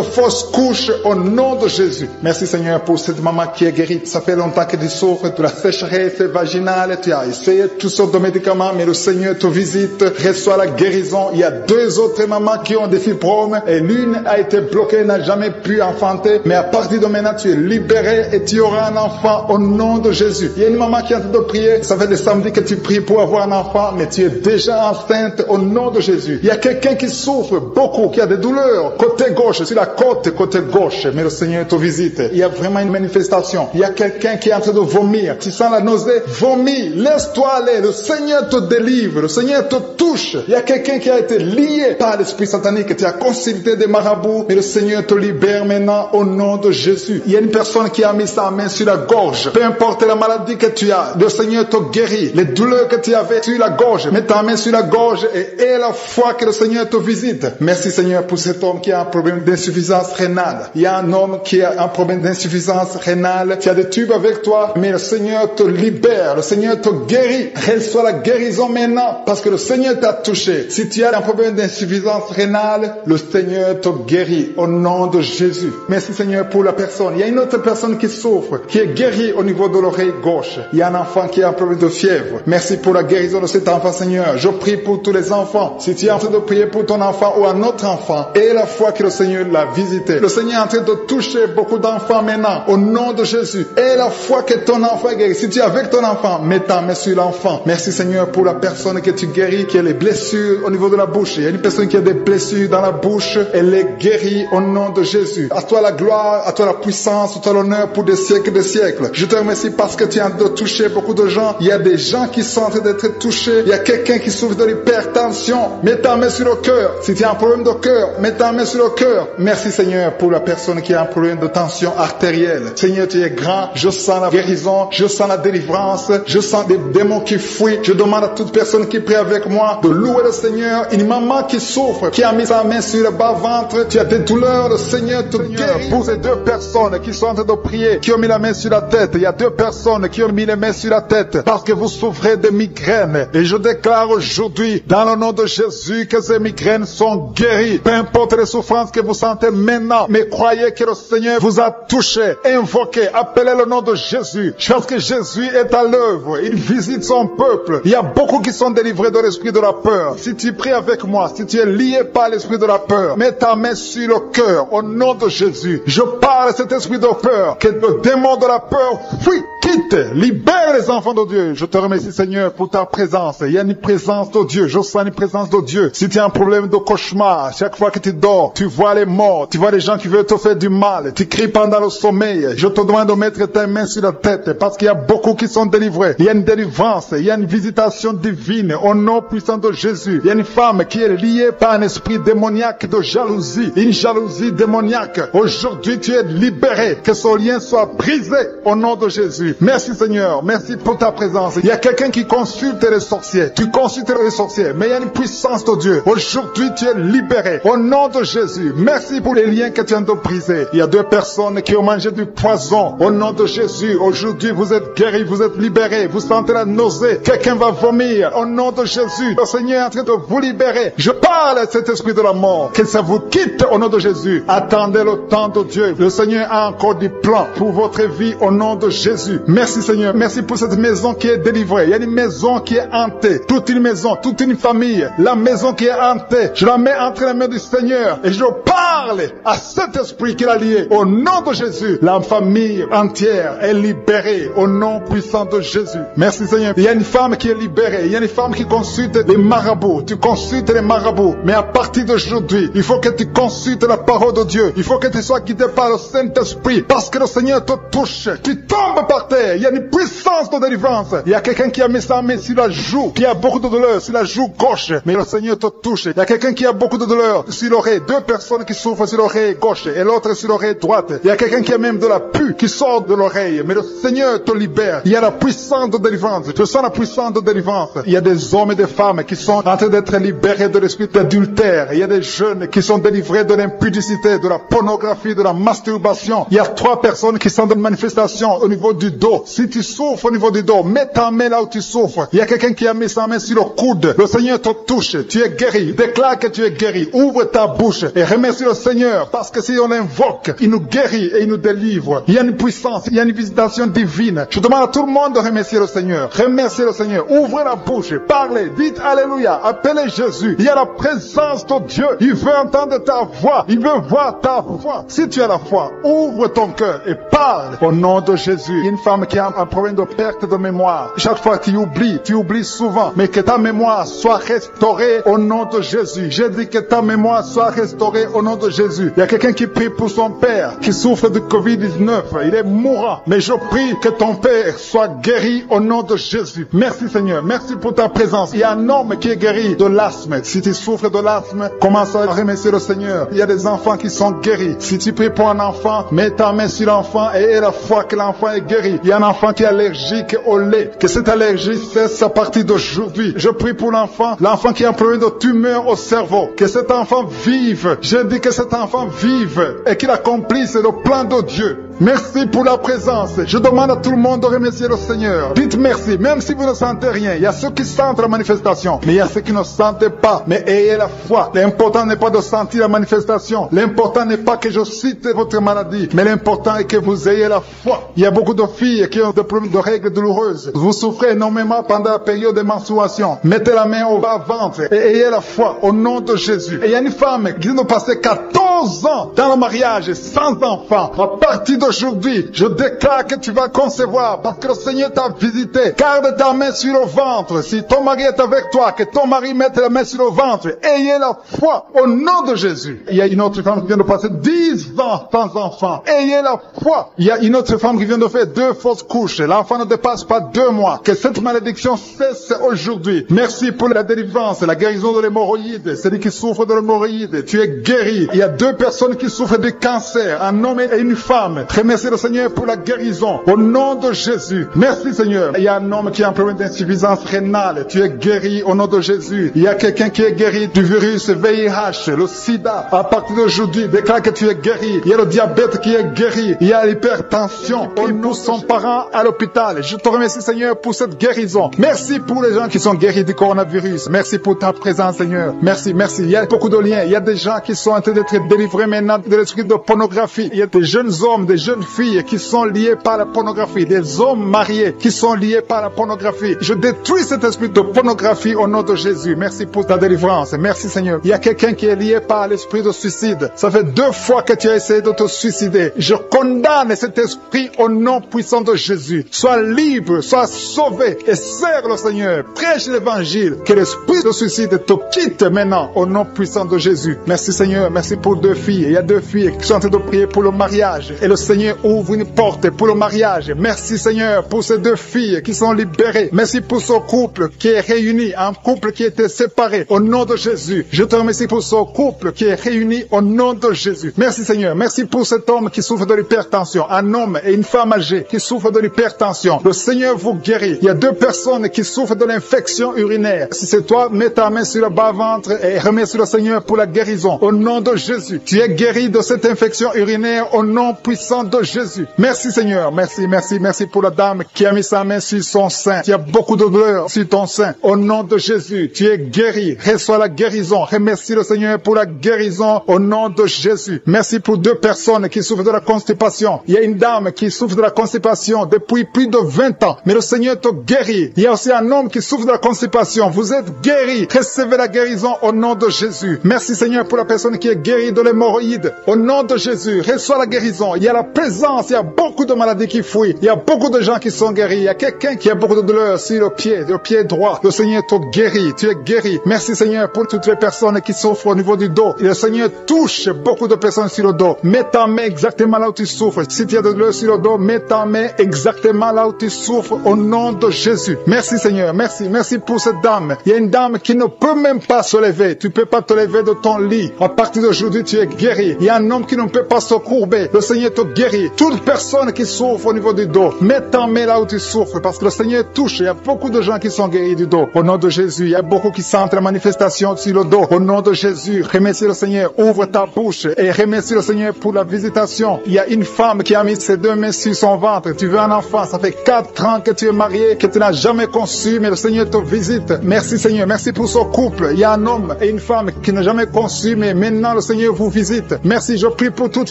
fausse couche au nom de Jésus. Merci Seigneur pour cette maman qui est guérie. Ça fait longtemps que tu souffres de la sécheresse vaginale. Tu as essayé toutes sortes de médicaments, mais le Seigneur te visite. Reçois la guérison. Il y a deux autres mamans qui ont des fibromes et l'une a été bloquée, n'a jamais pu enfanter. Mais à partir de maintenant, tu es libéré et tu auras un enfant au nom de Jésus. Il y a une maman qui est en train de prier. Ça fait des samedis que tu pries pour avoir un enfant, mais tu es déjà enceinte au nom de Jésus. Il y a quelqu'un qui souffre beaucoup, qui a des douleurs côté gauche, sur la côte côté gauche, mais le Seigneur te visite. Il y a vraiment une manifestation. Il y a quelqu'un qui est en train de vomir. Tu sens la nausée? Vomis. Laisse-toi aller. Le Seigneur te délivre. Le Seigneur te touche. Il y a quelqu'un qui a été lié par l'esprit satanique. Tu as consulté des marabouts, mais le Seigneur te libère maintenant au nom de Jésus. Il y a une personne qui a mis sa main sur la gorge. Peu importe la maladie que tu as, le Seigneur te guérit. Les douleurs que tu avais sur la gorge, mets ta main sur la gorge et aie la foi que le Seigneur te visite. Merci Seigneur pour cet homme qui a un problème d'insuffisance rénale. Il y a un homme qui a un problème d'insuffisance rénale. Tu as des tubes avec toi, mais le Seigneur te libère. Le Seigneur te guérit. Reçois la guérison maintenant parce que le Seigneur t'a touché. Si tu as un problème d'insuffisance rénale, le Seigneur te guérit au nom de Jésus. Merci Seigneur pour la personne. Il y a une autre personne qui souffre, qui est guérie au niveau de l'oreille gauche. Il y a un enfant qui a un problème de fièvre. Merci pour la guérison de cet enfant Seigneur. Je prie pour tous les enfants. Si tu es en train de prier pour ton enfant ou un autre enfant, aie la foi que le Seigneur l'a visité. Le Seigneur est en train de toucher beaucoup d'enfants maintenant au nom de Jésus. Aie la foi que ton enfant est guéri. Si tu es avec ton enfant, mets ta main sur l'enfant. Merci Seigneur pour la personne que tu guéris, qui a les blessures au niveau de la bouche. Il y a une personne qui a des blessures dans la bouche. Elle est guérie au nom de Jésus. À toi la gloire, à toi la puissance, à toi l'honneur pour des siècles et des siècles. Je te remercie parce que tu es en train de toucher beaucoup de gens. Il y a des gens qui sont en train d'être touchés. Il y a quelqu'un qui souffre de l'hypertension. Mets ta main sur le cœur. Si tu as un problème de cœur, mets ta main sur le cœur. Merci Seigneur pour la personne qui a un problème de tension artérielle. Seigneur, tu es grand. Je sens la guérison. Je sens la délivrance. Je sens des démons qui fuient. Je demande à toute personne qui prie avec moi de louer le Seigneur. Une maman qui souffre, qui a mis sa main sur le bas-ventre. Tu as des douleurs. Le Seigneur te guérit. Pour ces deux personnes qui sont en train de prier, qui ont mis la main sur la tête. Il y a deux personnes qui ont mis les mains sur la tête parce que vous souffrez de migraines. Et je déclare aujourd'hui, dans le nom de Jésus, que ces migraines sont guéries. Peu importe les souffrances que vous sentez maintenant, mais croyez que le Seigneur vous a touché. Invoquez, appelez le nom de Jésus. Parce que Jésus est à l'œuvre. Il visite son peuple. Il y a beaucoup qui sont délivrés de l'esprit de la peur. Si tu pries avec moi, si tu es lié par l'esprit de la peur, mets ta main sur le cœur au nom de Jésus. Je parle à cet esprit de peur, que le démon de la peur fuit, quitte, libère les enfants de Dieu. Je te remercie Seigneur pour ta présence. Il y a une présence de Dieu. Je sens une présence de Dieu. Si tu as un problème de cauchemar, chaque fois que tu dors, tu vois les morts, tu vois les gens qui veulent te faire du mal, tu cries pendant le sommeil. Je te demande de mettre ta main sur la tête parce qu'il y a beaucoup qui sont délivrés. Il y a une délivrance, il y a une visitation divine au nom puissant de Jésus. Il y a une femme qui est liée par un esprit démoniaque de jalousie, une jalousie démoniaque. Aujourd'hui, tu es libéré. Que ce lien soit brisé au nom de Jésus. Merci Seigneur, merci pour ta présence. Il y a quelqu'un qui consulte les sorciers. Tu consultes les sorciers, mais il y a une puissance de Dieu. Aujourd'hui, tu es libéré au nom de Jésus. Merci pour les liens que tu viens de briser. Il y a deux personnes qui ont mangé du poison. Au nom de Jésus, aujourd'hui, vous êtes guéris, vous êtes libérés. Vous sentez la nausée. Quelqu'un va vomir. Au nom de Jésus, le Seigneur est en train de vous libérer. Je parle à cet esprit de la mort. Que ça vous quitte au nom de Jésus. Attendez le temps de Dieu. Le Seigneur a encore du plan pour votre vie au nom de Jésus. Merci Seigneur. Merci pour cette maison qui est délivrée. Il y a une maison qui est hantée. Toute une maison, toute une famille. La maison qui est hantée. Je la mets entre les mains du Seigneur. Et je parle à cet esprit qui l'a lié. Au nom de Jésus. La famille entière est libérée. Au nom puissant de Jésus. Merci Seigneur. Il y a une femme qui est libérée. Il y a une femme qui consulte les marabouts. Tu consultes les marabouts. Mais à partir d'aujourd'hui, il faut que tu consultes la parole de Dieu. Il faut que tu sois guidé par le Saint-Esprit. Parce que le Seigneur te touche. Tu tombes par terre. Il y a une puissance de délivrance. Il y a quelqu'un qui a mis sa main sur la joue, qui a beaucoup de douleur sur la joue gauche, mais le Seigneur te touche. Il y a quelqu'un qui a beaucoup de douleur sur l'oreille, 2 personnes qui souffrent sur l'oreille gauche et l'autre sur l'oreille droite. Il y a quelqu'un qui a même de la pus qui sort de l'oreille, mais le Seigneur te libère. Il y a la puissance de délivrance. Je sens la puissance de délivrance. Il y a des hommes et des femmes qui sont en train d'être libérés de l'esprit d'adultère. Il y a des jeunes qui sont délivrés de l'impudicité, de la pornographie, de la masturbation. Il y a 3 personnes qui sont dans une manifestation au niveau du dos. Si tu souffres au niveau du dos, mets ta main là où tu souffres. Il y a quelqu'un qui a mis sa main sur le coude. Le Seigneur te touche. Tu es guéri. Déclare que tu es guéri. Ouvre ta bouche et remercie le Seigneur, parce que si on l'invoque, il nous guérit et il nous délivre. Il y a une puissance, il y a une visitation divine. Je demande à tout le monde de remercier le Seigneur. Remerciez le Seigneur. Ouvrez la bouche. Parlez. Dites Alléluia. Appelez Jésus. Il y a la présence de Dieu. Il veut entendre ta voix. Il veut voir ta foi. Si tu as la foi, ouvre ton cœur et parle au nom de Jésus. Il y a une femme qui a un problème de perte de mémoire. Chaque fois tu oublies souvent. Mais que ta mémoire soit restaurée au nom de Jésus. J'ai dit que ta mémoire soit restaurée au nom de Jésus. Il y a quelqu'un qui prie pour son père qui souffre de Covid-19. Il est mourant. Mais je prie que ton père soit guéri au nom de Jésus. Merci Seigneur. Merci pour ta présence. Il y a un homme qui est guéri de l'asthme. Si tu souffres de l'asthme, commence à remercier le Seigneur. Il y a des enfants qui sont guéris. Si tu pries pour un enfant, mets ta main sur l'enfant et aie la foi que l'enfant est guéri. Il y a un enfant qui est allergique au lait. Que cette allergie cesse à partir d'aujourd'hui. Je prie pour l'enfant qui a un problème de tumeur au cerveau. Que cet enfant vive. Je dis que cet enfant vive et qu'il accomplisse le plan de Dieu. Merci pour la présence. Je demande à tout le monde de remercier le Seigneur. Dites merci, même si vous ne sentez rien. Il y a ceux qui sentent la manifestation, mais il y a ceux qui ne sentent pas. Mais ayez la foi. L'important n'est pas de sentir la manifestation. L'important n'est pas que je cite votre maladie, mais l'important est que vous ayez la foi. Il y a beaucoup de filles qui ont des problèmes de règles douloureuses. Vous souffrez énormément pendant la période de menstruation. Mettez la main au bas-ventre et ayez la foi au nom de Jésus. Et il y a une femme qui vient de passer 14 ans dans le mariage sans enfant. À partir d'aujourd'hui, je déclare que tu vas concevoir parce que le Seigneur t'a visité. Garde ta main sur le ventre. Si ton mari est avec toi, que ton mari mette la main sur le ventre. Ayez la foi au nom de Jésus. Il y a une autre femme qui vient de passer 10 ans sans enfant. Ayez la foi. Il y a une autre femme qui vient de faire 2 fausses couches. L'enfant ne dépasse pas 2 mois. Que cette malédiction cesse aujourd'hui. Merci pour la délivrance, la guérison de l'hémorroïde. Celui qui souffre de l'hémorroïde, tu es guéri. Il y a 2 personnes qui souffrent de cancer, un homme et une femme. Remerciez le Seigneur pour la guérison. Au nom de Jésus. Merci Seigneur. Il y a un homme qui a un problème d'insuffisance rénale. Tu es guéri au nom de Jésus. Il y a quelqu'un qui est guéri du virus VIH, le sida. À partir d'aujourd'hui, déclare que tu es guéri. Il y a le diabète qui est guéri. Il y a l'hypertension. Prie pour son parent à l'hôpital. Je te remercie Seigneur pour cette guérison. Merci pour les gens qui sont guéris du coronavirus. Merci pour ta présence Seigneur. Merci, merci. Il y a beaucoup de liens. Il y a des gens qui sont en train d'être délivrés maintenant de l'esprit de pornographie. Il y a des jeunes hommes, des jeunes filles qui sont liés par la pornographie. Des hommes mariés qui sont liés par la pornographie. Je détruis cet esprit de pornographie au nom de Jésus. Merci pour ta délivrance. Merci Seigneur. Il y a quelqu'un qui est lié par l'esprit de suicide. Ça fait 2 fois que tu as essayé de te suicider. Je condamne cet esprit au nom puissant de Jésus. Sois libre, sois sauvé et sers le Seigneur. Prêche l'évangile. Que l'esprit de suicide te quitte maintenant au nom puissant de Jésus. Merci Seigneur. Merci pour 2 filles. Il y a 2 filles qui sont en train de prier pour le mariage. Et le Seigneur ouvre une porte pour le mariage. Merci Seigneur pour ces 2 filles qui sont libérées. Merci pour ce couple qui est réuni, un couple qui était séparé. Au nom de Jésus. Je te remercie pour ce couple qui est réuni au nom de Jésus. Merci Seigneur. Merci pour cet homme qui souffre de l'hypertension. Un homme et une femme âgée qui souffrent de l'hypertension. Le Seigneur vous guérit. Il y a 2 personnes qui souffrent de l'infection urinaire. Si c'est toi, mets ta main sur le bas-ventre et remercie le Seigneur pour la guérison. Au nom de Jésus. Tu es guéri de cette infection urinaire au nom puissant de Jésus. Merci Seigneur. Merci, merci, merci pour la dame qui a mis sa main sur son sein. Il y a beaucoup de douleur sur ton sein. Au nom de Jésus, tu es guéri. Reçois la guérison. Remercie le Seigneur pour la guérison au nom de Jésus. Merci pour 2 personnes qui souffrent de la constipation. Il y a une dame qui souffre de la constipation depuis plus de 20 ans. Mais le Seigneur te guérit. Il y a aussi un homme qui souffre de la constipation. Vous êtes guéris. Recevez la guérison au nom de Jésus. Merci Seigneur pour la personne qui est guérie de l'hémorroïde. Au nom de Jésus, reçois la guérison. Il y a la présence, il y a beaucoup de maladies qui fuient. Il y a beaucoup de gens qui sont guéris. Il y a quelqu'un qui a beaucoup de douleurs sur le pied droit. Le Seigneur te guérit. Tu es guéri. Merci Seigneur pour toutes les personnes qui souffrent au niveau du dos. Et le Seigneur touche beaucoup de personnes sur le dos. Mets ta main exactement là où tu souffres. Si tu as de douleurs sur le dos, mets ta main exactement là où tu souffres au nom de Jésus. Merci Seigneur. Merci. Merci pour cette dame. Il y a une dame qui ne peut même pas se lever. Tu ne peux pas te lever de ton lit. À partir d'aujourd'hui, tu es guéri. Il y a un homme qui ne peut pas se courber. Le Seigneur te guérit. Toute personne qui souffre au niveau du dos, mets ta main là où tu souffres parce que le Seigneur touche. Il y a beaucoup de gens qui sont guéris du dos. Au nom de Jésus, il y a beaucoup qui sentent la manifestation sur le dos. Au nom de Jésus, remercie le Seigneur. Ouvre ta bouche et remercie le Seigneur pour la visitation. Il y a une femme qui a mis ses deux mains sur son ventre. Tu veux un enfant. Ça fait 4 ans que tu es marié, que tu n'as jamais conçu, mais le Seigneur te visite. Merci Seigneur. Merci pour ce couple. Il y a un homme et une femme qui n'a jamais conçu, mais maintenant le Seigneur vous visite. Merci. Je prie pour toute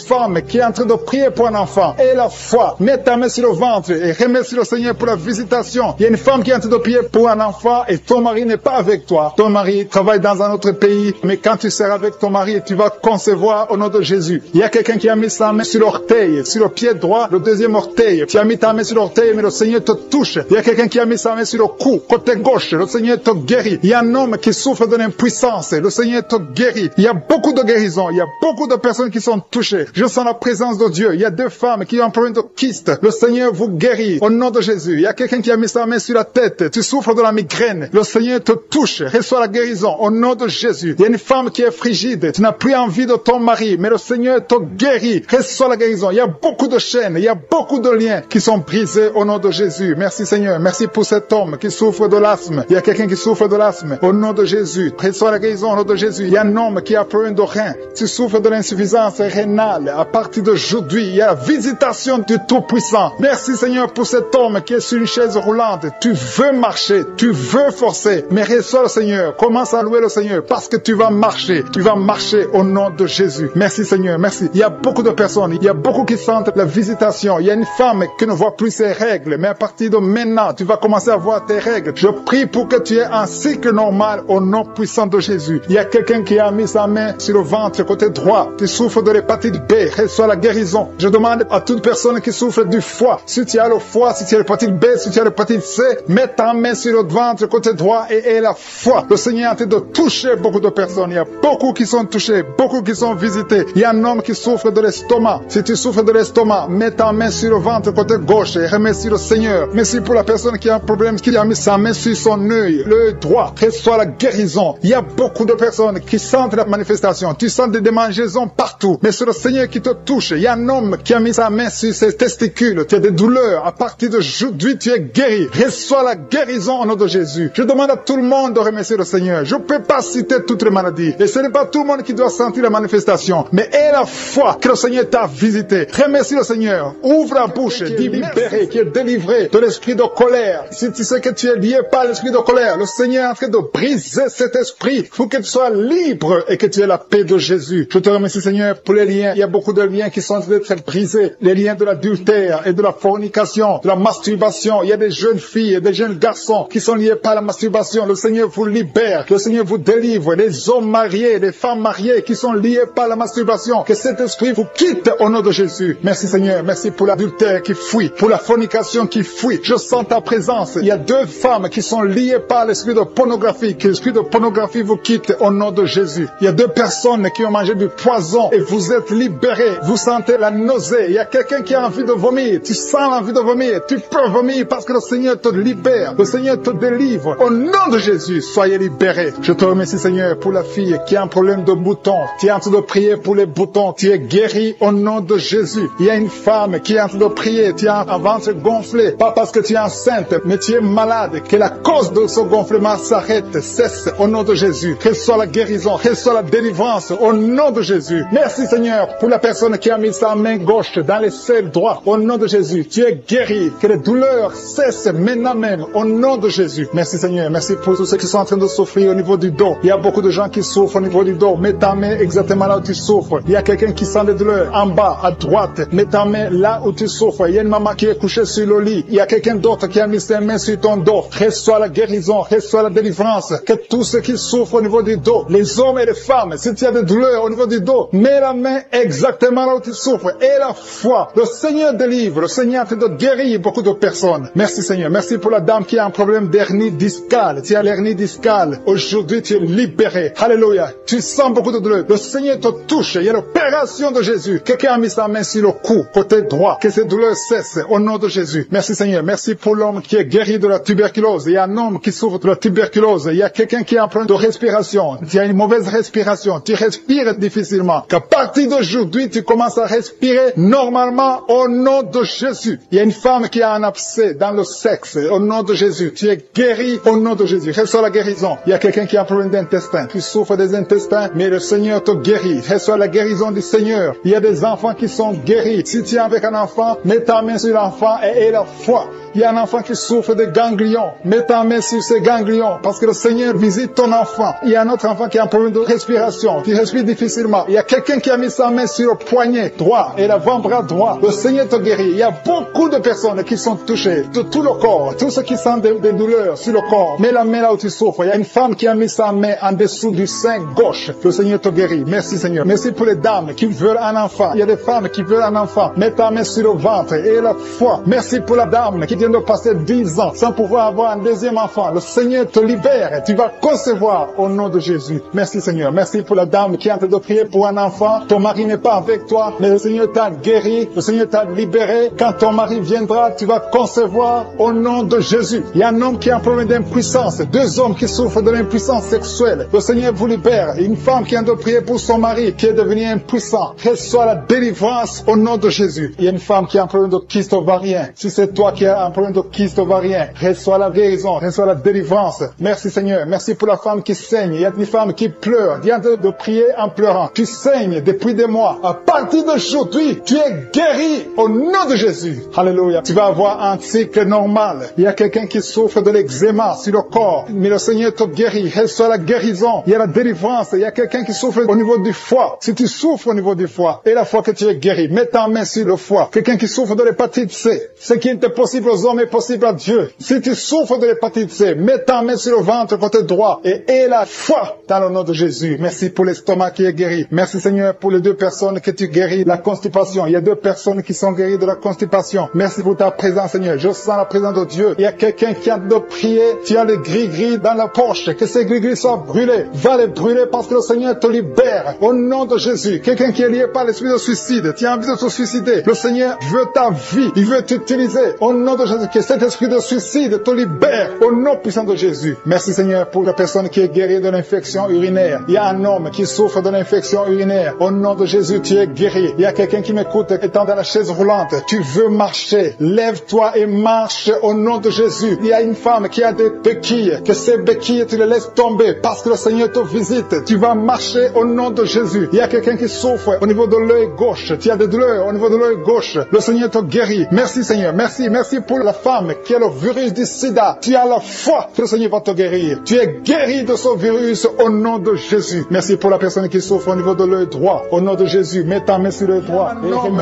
femme qui est en train de prier pour un enfant. Et la foi. Mets ta main sur le ventre et remercie le Seigneur pour la visitation. Il y a une femme qui est en train de prier pour un enfant et ton mari n'est pas avec toi. Ton mari travaille dans un autre pays, mais quand tu seras avec ton mari, tu vas concevoir au nom de Jésus. Il y a quelqu'un qui a mis sa main sur l'orteil, sur le pied droit, le deuxième orteil. Tu as mis ta main sur l'orteil, mais le Seigneur te touche. Il y a quelqu'un qui a mis sa main sur le cou, côté gauche. Le Seigneur te guérit. Il y a un homme qui souffre de l'impuissance. Le Seigneur te guérit. Il y a beaucoup de guérisons. Il y a beaucoup de personnes qui sont touchées. Je sens la présence de Dieu. Il y a 2 femmes qui ont un problème de kyste. Le Seigneur vous guérit au nom de Jésus. Il y a quelqu'un qui a mis sa main sur la tête. Tu souffres de la migraine. Le Seigneur te touche. Reçois la guérison au nom de Jésus. Il y a une femme qui est frigide. Tu n'as plus envie de ton mari, mais le Seigneur te guérit. Reçois la guérison. Il y a beaucoup de chaînes. Il y a beaucoup de liens qui sont brisés au nom de Jésus. Merci Seigneur. Merci pour cet homme qui souffre de l'asthme. Il y a quelqu'un qui souffre de l'asthme au nom de Jésus. Reçois la guérison au nom de Jésus. Il y a un homme qui a problème de rein. Tu souffres de l'insuffisance rénale. À partir d'aujourd'hui, il y a la visitation du Tout-Puissant. Merci Seigneur pour cet homme qui est sur une chaise roulante. Tu veux marcher, tu veux forcer, mais reçois le Seigneur. Commence à louer le Seigneur parce que tu vas marcher. Tu vas marcher au nom de Jésus. Merci Seigneur, merci. Il y a beaucoup de personnes, il y a beaucoup qui sentent la visitation. Il y a une femme qui ne voit plus ses règles, mais à partir de maintenant, tu vas commencer à voir tes règles. Je prie pour que tu aies un cycle normal au nom puissant de Jésus. Il y a quelqu'un qui a mis sa main sur le ventre côté droit. Tu souffres de l'hépatite B, reçois la guérison. Je demande à toute personne qui souffre du foie, si tu as le foie, si tu as l'hépatite B, si tu as l'hépatite C, mets ta main sur le ventre côté droit et la foi. Le Seigneur est en train de toucher beaucoup de personnes. Il y a beaucoup qui sont touchés, beaucoup qui sont visités. Il y a un homme qui souffre de l'estomac. Si tu souffres de l'estomac, mets ta main sur le ventre côté gauche et remercie le Seigneur. Merci pour la personne qui a un problème, qui a mis sa main sur son œil, l'œil droit. Reçois la guérison. Il y a beaucoup de personnes qui sentent la manifestation. Tu sens des démangeaisons partout. Mais c'est le Seigneur qui te touche. Il y a un homme qui a mis sa main sur ses testicules. Tu as des douleurs. À partir d'aujourd'hui, tu es guéri. Reçois la guérison au nom de Jésus. Je demande à tout le monde de remercier le Seigneur. Je ne peux pas citer toutes les maladies. Et ce n'est pas tout le monde qui doit sentir la manifestation. Mais aie la foi que le Seigneur t'a visité. Remercie le Seigneur. Ouvre la bouche. Dis libéré, qui est délivré de l'esprit de colère. Si tu sais que tu es lié par l'esprit de colère, le Seigneur est en train de briser cet esprit. Il faut que tu sois libre et que tu aies la paix de Jésus. Je te remercie Seigneur pour les liens. Il y a beaucoup de liens qui sont en train d'être brisés. Les liens de l'adultère et de la fornication, de la masturbation. Il y a des jeunes filles et des jeunes garçons qui sont liés par la masturbation. Le Seigneur vous libère. Le Seigneur vous délivre. Les hommes mariés, les femmes mariées qui sont liés par la masturbation. Que cet esprit vous quitte au nom de Jésus. Merci Seigneur. Merci pour l'adultère qui fuit. Pour la fornication qui fuit. Je sens ta présence. Il y a 2 femmes qui sont liées par l'esprit de pornographie. Que l'esprit de pornographie vous quitte au nom de Jésus. Il y a 2 personnes qui ont mangé du poison et vous êtes libérés. Vous sentez la nausée. Il y a quelqu'un qui a envie de vomir. Tu sens l'envie de vomir. Tu peux vomir parce que le Seigneur te libère. Le Seigneur te délivre. Au nom de Jésus, soyez libérés. Je te remercie Seigneur pour la fille qui a un problème de boutons. Tu es en train de prier pour les boutons. Tu es guéri au nom de Jésus. Il y a une femme qui est en train de prier. Tu as un ventre gonflé. Pas parce que tu es enceinte, mais tu es malade. Que la cause de ce gonflement s'arrête, cesse au nom de Jésus. Reçois la guérison. Reçois la délivrance au nom de Jésus. Merci Seigneur pour la personne qui a mis sa main gauche dans les selles droits. Au nom de Jésus, tu es guéri. Que les douleurs cessent maintenant même au nom de Jésus. Merci Seigneur. Merci pour tous ceux qui sont en train de souffrir au niveau du dos. Il y a beaucoup de gens qui souffrent au niveau du dos. Mets ta main exactement là où tu souffres. Il y a quelqu'un qui sent des douleurs en bas, à droite. Mets ta main là où tu souffres. Il y a une maman qui est couchée sur le lit. Il y a quelqu'un d'autre qui a mis ses mains sur ton dos. Reçois la guérison. Reçois la délivrance. Que tous ceux qui souffrent au niveau du dos, les hommes et les femmes, si tu as des douleurs au niveau du dos, mets la main exactement là où tu souffres. Et et la foi. Le Seigneur délivre, le Seigneur te guérit beaucoup de personnes. Merci Seigneur, merci pour la dame qui a un problème d'hernie discale. Tu as l'hernie discale. Aujourd'hui, tu es libéré. Alléluia. Tu sens beaucoup de douleur. Le Seigneur te touche. Il y a l'opération de Jésus. Quelqu'un a mis sa main sur le cou, côté droit. Que ces douleurs cessent au nom de Jésus. Merci Seigneur. Merci pour l'homme qui est guéri de la tuberculose. Il y a un homme qui souffre de la tuberculose. Il y a quelqu'un qui a un problème de respiration. Tu as une mauvaise respiration. Tu respires difficilement. Qu'à partir d'aujourd'hui, tu commences à respirer normalement au nom de Jésus. Il y a une femme qui a un abcès dans le sexe. Au nom de Jésus. Tu es guéri au nom de Jésus. Reçois la guérison. Il y a quelqu'un qui a un problème d'intestin. Tu souffres des intestins, mais le Seigneur te guérit. Reçois la guérison du Seigneur. Il y a des enfants qui sont guéris. Si tu es avec un enfant, mets ta main sur l'enfant et aie la foi. Il y a un enfant qui souffre de ganglions. Mets ta main sur ces ganglions parce que le Seigneur visite ton enfant. Il y a un autre enfant qui a un problème de respiration, qui respire difficilement. Il y a quelqu'un qui a mis sa main sur le poignet droit et l'avant-bras droit. Le Seigneur te guérit. Il y a beaucoup de personnes qui sont touchées de tout le corps. Tous ceux qui sentent des douleurs sur le corps. Mets la main là où tu souffres. Il y a une femme qui a mis sa main en dessous du sein gauche. Le Seigneur te guérit. Merci Seigneur. Merci pour les dames qui veulent un enfant. Il y a des femmes qui veulent un enfant. Mets ta main sur le ventre et la foi. Merci pour la dame qui vient de passer 10 ans sans pouvoir avoir un deuxième enfant. Le Seigneur te libère et tu vas concevoir au nom de Jésus. Merci Seigneur. Merci pour la dame qui est en train de prier pour un enfant. Ton mari n'est pas avec toi, mais le Seigneur t'a guéri. Le Seigneur t'a libéré. Quand ton mari viendra, tu vas concevoir au nom de Jésus. Il y a un homme qui a un problème d'impuissance. 2 hommes qui souffrent de l'impuissance sexuelle. Le Seigneur vous libère. Une femme qui est en train de prier pour son mari qui est devenu impuissant. Reçois la délivrance au nom de Jésus. Il y a une femme qui a un problème de kyste ovarien. Si c'est toi qui as un problème de kyste ovarien, reçois la guérison, reçois la délivrance. Merci Seigneur. Merci pour la femme qui saigne. Il y a une femme qui pleure. Viens de prier en pleurant. Tu saignes depuis des mois. À partir d'aujourd'hui, tu es guéri au nom de Jésus. Alléluia. Tu vas avoir un cycle normal. Il y a quelqu'un qui souffre de l'eczéma sur le corps. Mais le Seigneur te guérit. Reçois la guérison. Il y a la délivrance. Il y a quelqu'un qui souffre au niveau du foie. Si tu souffres au niveau du foie, et la fois que tu es guéri, mets ta main sur le foie. Quelqu'un qui souffre de l'hépatite C. Ce qui était possible aux hommes est possible à Dieu. Si tu souffres de l'hépatite C, mets ta main sur le ventre côté droit et aie la foi dans le nom de Jésus. Merci pour l'estomac qui est guéri. Merci Seigneur pour les 2 personnes que tu guéris la constipation. Il y a 2 personnes qui sont guéries de la constipation. Merci pour ta présence Seigneur. Je sens la présence de Dieu. Il y a quelqu'un qui a de prier. Tu as les gris-gris dans la poche. Que ces gris-gris soient brûlés. Va les brûler parce que le Seigneur te libère. Au nom de Jésus. Quelqu'un qui est lié par l'esprit de suicide. Tu as envie de te suicider. Le Seigneur veut ta vie. Il veut t'utiliser. Au nom de Jésus. Que cet esprit de suicide te libère. Au nom puissant de Jésus. Merci Seigneur pour la personne qui est guérie de l'infection urinaire. Il y a un homme qui souffre de l'infection urinaire. Au nom de Jésus, tu es guéri. Il y a quelqu'un qui m'écoute étant dans la chaise roulante. Tu veux marcher. Lève-toi et marche au nom de Jésus. Il y a une femme qui a des béquilles. Que ces béquilles, tu les laisses tomber parce que le Seigneur te visite. Tu vas marcher au nom de Jésus. Il y a quelqu'un qui souffre au niveau de l'œil gauche. Tu as des douleurs au niveau de l'œil gauche. Le Seigneur te guérit. Merci Seigneur. Merci. Merci pour la femme qui a le virus du sida. Tu as la foi que le Seigneur va te guérir. Tu es guéri de ce virus au nom de Jésus. Merci pour la personne qui souffre au niveau de l'œil droit. Au nom de Jésus, mets ta main sur l'œil droit.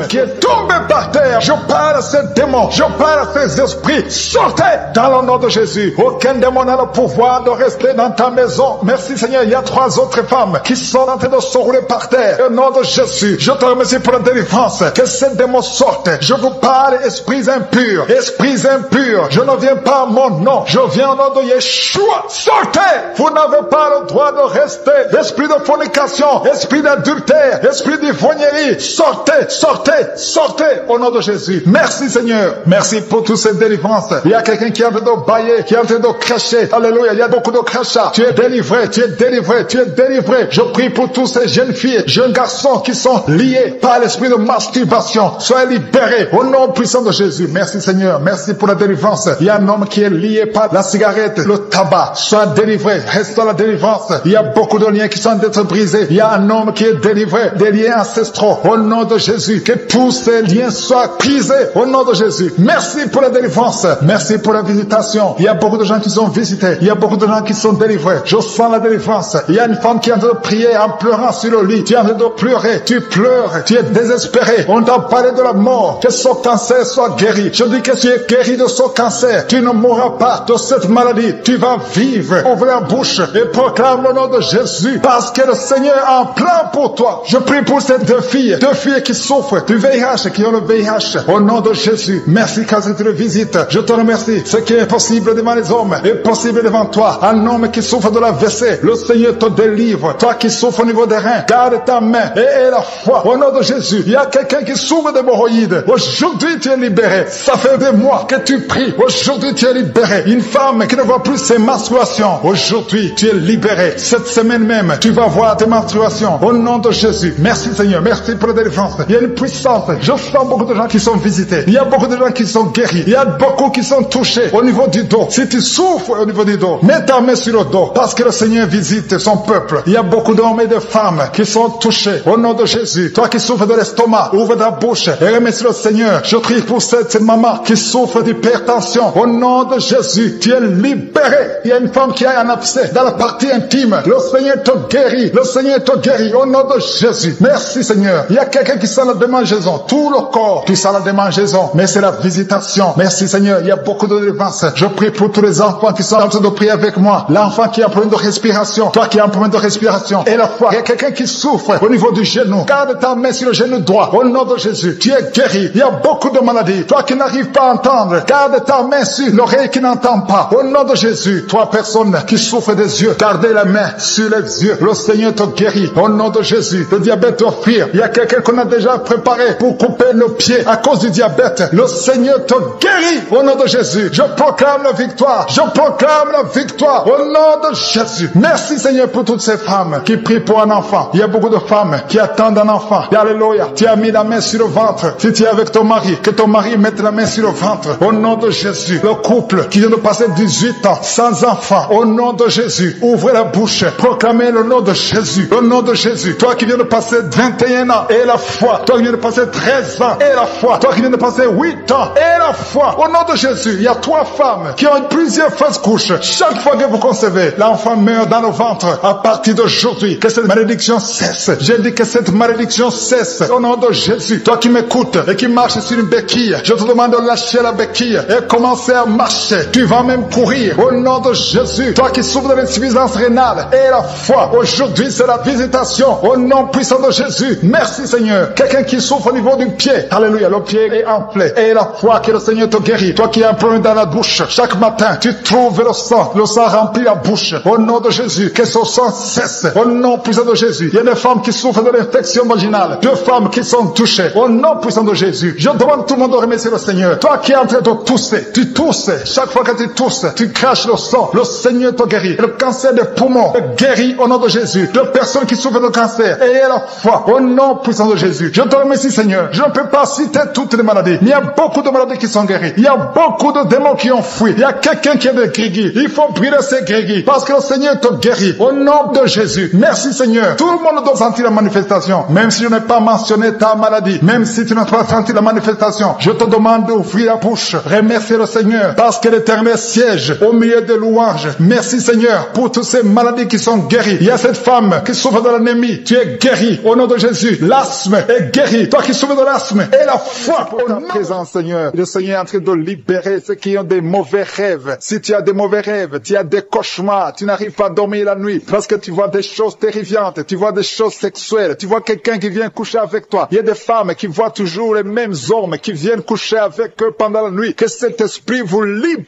Qui est tombé par terre. Je parle à ces démons. Je parle à ces esprits. Sortez dans le nom de Jésus. Aucun démon n'a le pouvoir de rester dans ta maison. Merci Seigneur. Il y a 3 autres femmes qui sont en train de se rouler par terre. Au nom de Jésus, je te remercie pour la délivrance. Que ces démons sortent. Je vous parle, esprits impurs. Esprits impurs. Je ne viens pas à mon nom. Je viens au nom de Yeshua. Sortez. Vous n'avez pas le droit de rester. Esprit de fornication. Esprit d'adultère. Esprit d'ivrognerie. Sortez. Sortez. Sortez. Au nom de Jésus. Merci Seigneur. Merci pour toutes ces délivrances. Il y a quelqu'un qui est en train de bailler. Qui est en train de cracher. Alléluia. Il y a beaucoup de crachats. Tu es délivré. Tu es délivré. Tu es délivré. Je prie pour tous ces jeunes filles, jeunes garçons qui sont liés par l'esprit de masturbation. Soyez libérés. Au nom puissant de Jésus. Merci Seigneur. Merci pour la délivrance. Il y a un homme qui est lié par la cigarette, le tabac. Sois délivré. Reste dans la délivrance. Il y a beaucoup de liens qui sont d'être brisés. Il y a un homme qui est délivré des liens ancestraux. Au nom de Jésus. Que tous ces liens soient brisés. Au nom de Jésus. Merci pour la délivrance. Merci pour la visitation. Il y a beaucoup de gens qui sont visités. Il y a beaucoup de gens qui sont délivrés. Je sens la délivrance. Il y a une femme qui est en train de prier en pleurant sur le lit. Tu es en train de pleurer. Tu pleures. Tu es désespéré. On t'a parlé de la mort. Que ce cancer soit guéri. Je dis que tu es guéri de ce cancer. Tu ne mourras pas de cette maladie. Tu vas vivre. Ouvre la bouche et proclame le nom de Jésus. Parce que le Seigneur a un plan pour toi. Je prie pour ces 2 filles. 2 filles qui souffrent du VIH, qui ont le VIH, au nom de Jésus, merci car tu le visites. Je te remercie. Ce qui est impossible devant les hommes est possible devant toi. Un homme qui souffre de la WC, le Seigneur te délivre. Toi qui souffres au niveau des reins, garde ta main et la foi. Au nom de Jésus, il y a quelqu'un qui souffre d'hémorroïdes. Aujourd'hui, tu es libéré. Ça fait des mois que tu pries. Aujourd'hui, tu es libéré. Une femme qui ne voit plus ses menstruations. Aujourd'hui, tu es libéré. Cette semaine même, tu vas voir tes menstruations. Au nom de Jésus. Merci Seigneur. Merci pour la délivrance. Il y a une puissance. Je sens beaucoup de gens qui sont visités. Il y a beaucoup de gens qui sont guéris. Il y a beaucoup qui sont touchés au niveau du dos. Si tu souffres au niveau du dos, mets ta main sur le dos parce que le Seigneur visite son peuple. Il y a beaucoup d'hommes et de femmes qui sont touchés au nom de Jésus. Toi qui souffres de l'estomac, ouvre ta bouche et remercie le Seigneur. Je prie pour cette maman qui souffre d'hypertension. Au nom de Jésus, tu es libéré. Il y a une femme qui a un abcès dans la partie intime. Le Seigneur te guérit. Le Seigneur te guérit au nom de Jésus. Merci Seigneur. Il y a quelqu'un qui sent la démangeaison. Tout le corps, tu sens la démangeaison. Mais c'est la visitation. Merci Seigneur. Il y a beaucoup de délivrance. Je prie pour tous les enfants qui sont en train de prier avec moi. L'enfant qui a un problème de respiration. Toi qui as un problème de respiration. Et la foi. Il y a quelqu'un qui souffre au niveau du genou. Garde ta main sur le genou droit. Au nom de Jésus. Tu es guéri. Il y a beaucoup de maladies. Toi qui n'arrives pas à entendre. Garde ta main sur l'oreille qui n'entend pas. Au nom de Jésus. Toi personne qui souffre des yeux. Gardez la main sur les yeux. Le Seigneur te guérit. Au nom de Jésus. Le diabète te fuir. Il y a quelqu'un qu'on a déjà préparé pour couper le pied à cause du diabète. Le Seigneur te guérit. Au nom de Jésus. Je proclame la victoire. Je proclame la victoire. Au nom de Jésus. Merci Seigneur pour toutes ces femmes qui prient pour un enfant. Il y a beaucoup de femmes qui attendent un enfant. Alléluia. Tu as mis la main sur le ventre. Si tu es avec ton mari, que ton mari mette la main sur le ventre. Au nom de Jésus. Le couple qui vient de passer 18 ans sans enfant. Au nom de Jésus. Ouvrez la bouche. Proclamez le nom de Jésus. Le nom de Jésus. Toi qui viens de passer 21 ans et la foi. Toi qui viens de passer 13 ans et la foi. Toi qui viens de passer 8 ans et la foi. Au nom de Jésus. Il y a 3 femmes qui ont plusieurs fausses couches. Chaque fois que vous concevez, l'enfant meurt dans le ventre. À partir d'aujourd'hui, que cette malédiction cesse. J'ai dit que cette malédiction cesse. Au nom de Jésus. Toi qui m'écoutes et qui marches sur une béquille, je te demande de lâcher la béquille et commencer à marcher. Tu vas même courir. Au nom de Jésus. Toi qui souffres de l'insuffisance rénale et la foi. Aujourd'hui, c'est la visitation. Au nom puissant de Jésus. Merci Seigneur. Quelqu'un qui souffre au niveau du pied. Alléluia. Le pied est enflé. Et la foi que le Seigneur te guérit. Toi qui as un problème dans la bouche. Chaque matin, tu trouves le sang. Le sang remplit la bouche. Au nom de Jésus. Que ce sang cesse. Au nom puissant de Jésus. Il y a des femmes qui souffrent de l'infection vaginale. 2 femmes qui sont touchées. Au nom puissant de Jésus. Je demande tout le monde de remercier le Seigneur. Toi qui es en train de tousser. Tu tousses. Chaque fois que tu tousses, tu craches le sang. Le Seigneur te guérit. Le cancer des poumons est guéri au nom de Jésus. De personnes qui souffrent de cancer. Ayez la foi. Au nom puissant de Jésus. Je te remercie Seigneur. Je ne peux pas citer toutes les maladies. Il y a beaucoup de maladies qui sont guéries. Il y a beaucoup de démons qui ont fui. Il y a quelqu'un qui a des grégis. Il faut brûler ces grégis. Parce que le Seigneur te guérit. Au nom de Jésus. Merci Seigneur. Tout le monde doit sentir la manifestation. Même si je n'ai pas mentionné ta maladie. Même si tu n'as pas senti la manifestation. Je te demande d'ouvrir la bouche. Remercier le Seigneur. Parce que l'Éternel siège au milieu des louanges. Merci Seigneur pour toutes ces maladies qui sont guéries. Il y a cette femme qui souffre de l'anémie. Tu es guéri. Au nom de Jésus. L'asthme est guéri. Toi qui souffres de l'asthme. Et la foi pour ta présence Seigneur. Le Seigneur est en train de libérer ceux qui ont des mauvais rêves. Si tu as des mauvais rêves, tu as des cauchemars, tu n'arrives pas à dormir la nuit parce que tu vois des choses terrifiantes, tu vois des choses sexuelles, tu vois quelqu'un qui vient coucher avec toi. Il y a des femmes qui voient toujours les mêmes hommes qui viennent coucher avec eux pendant la nuit. Que cet esprit vous libère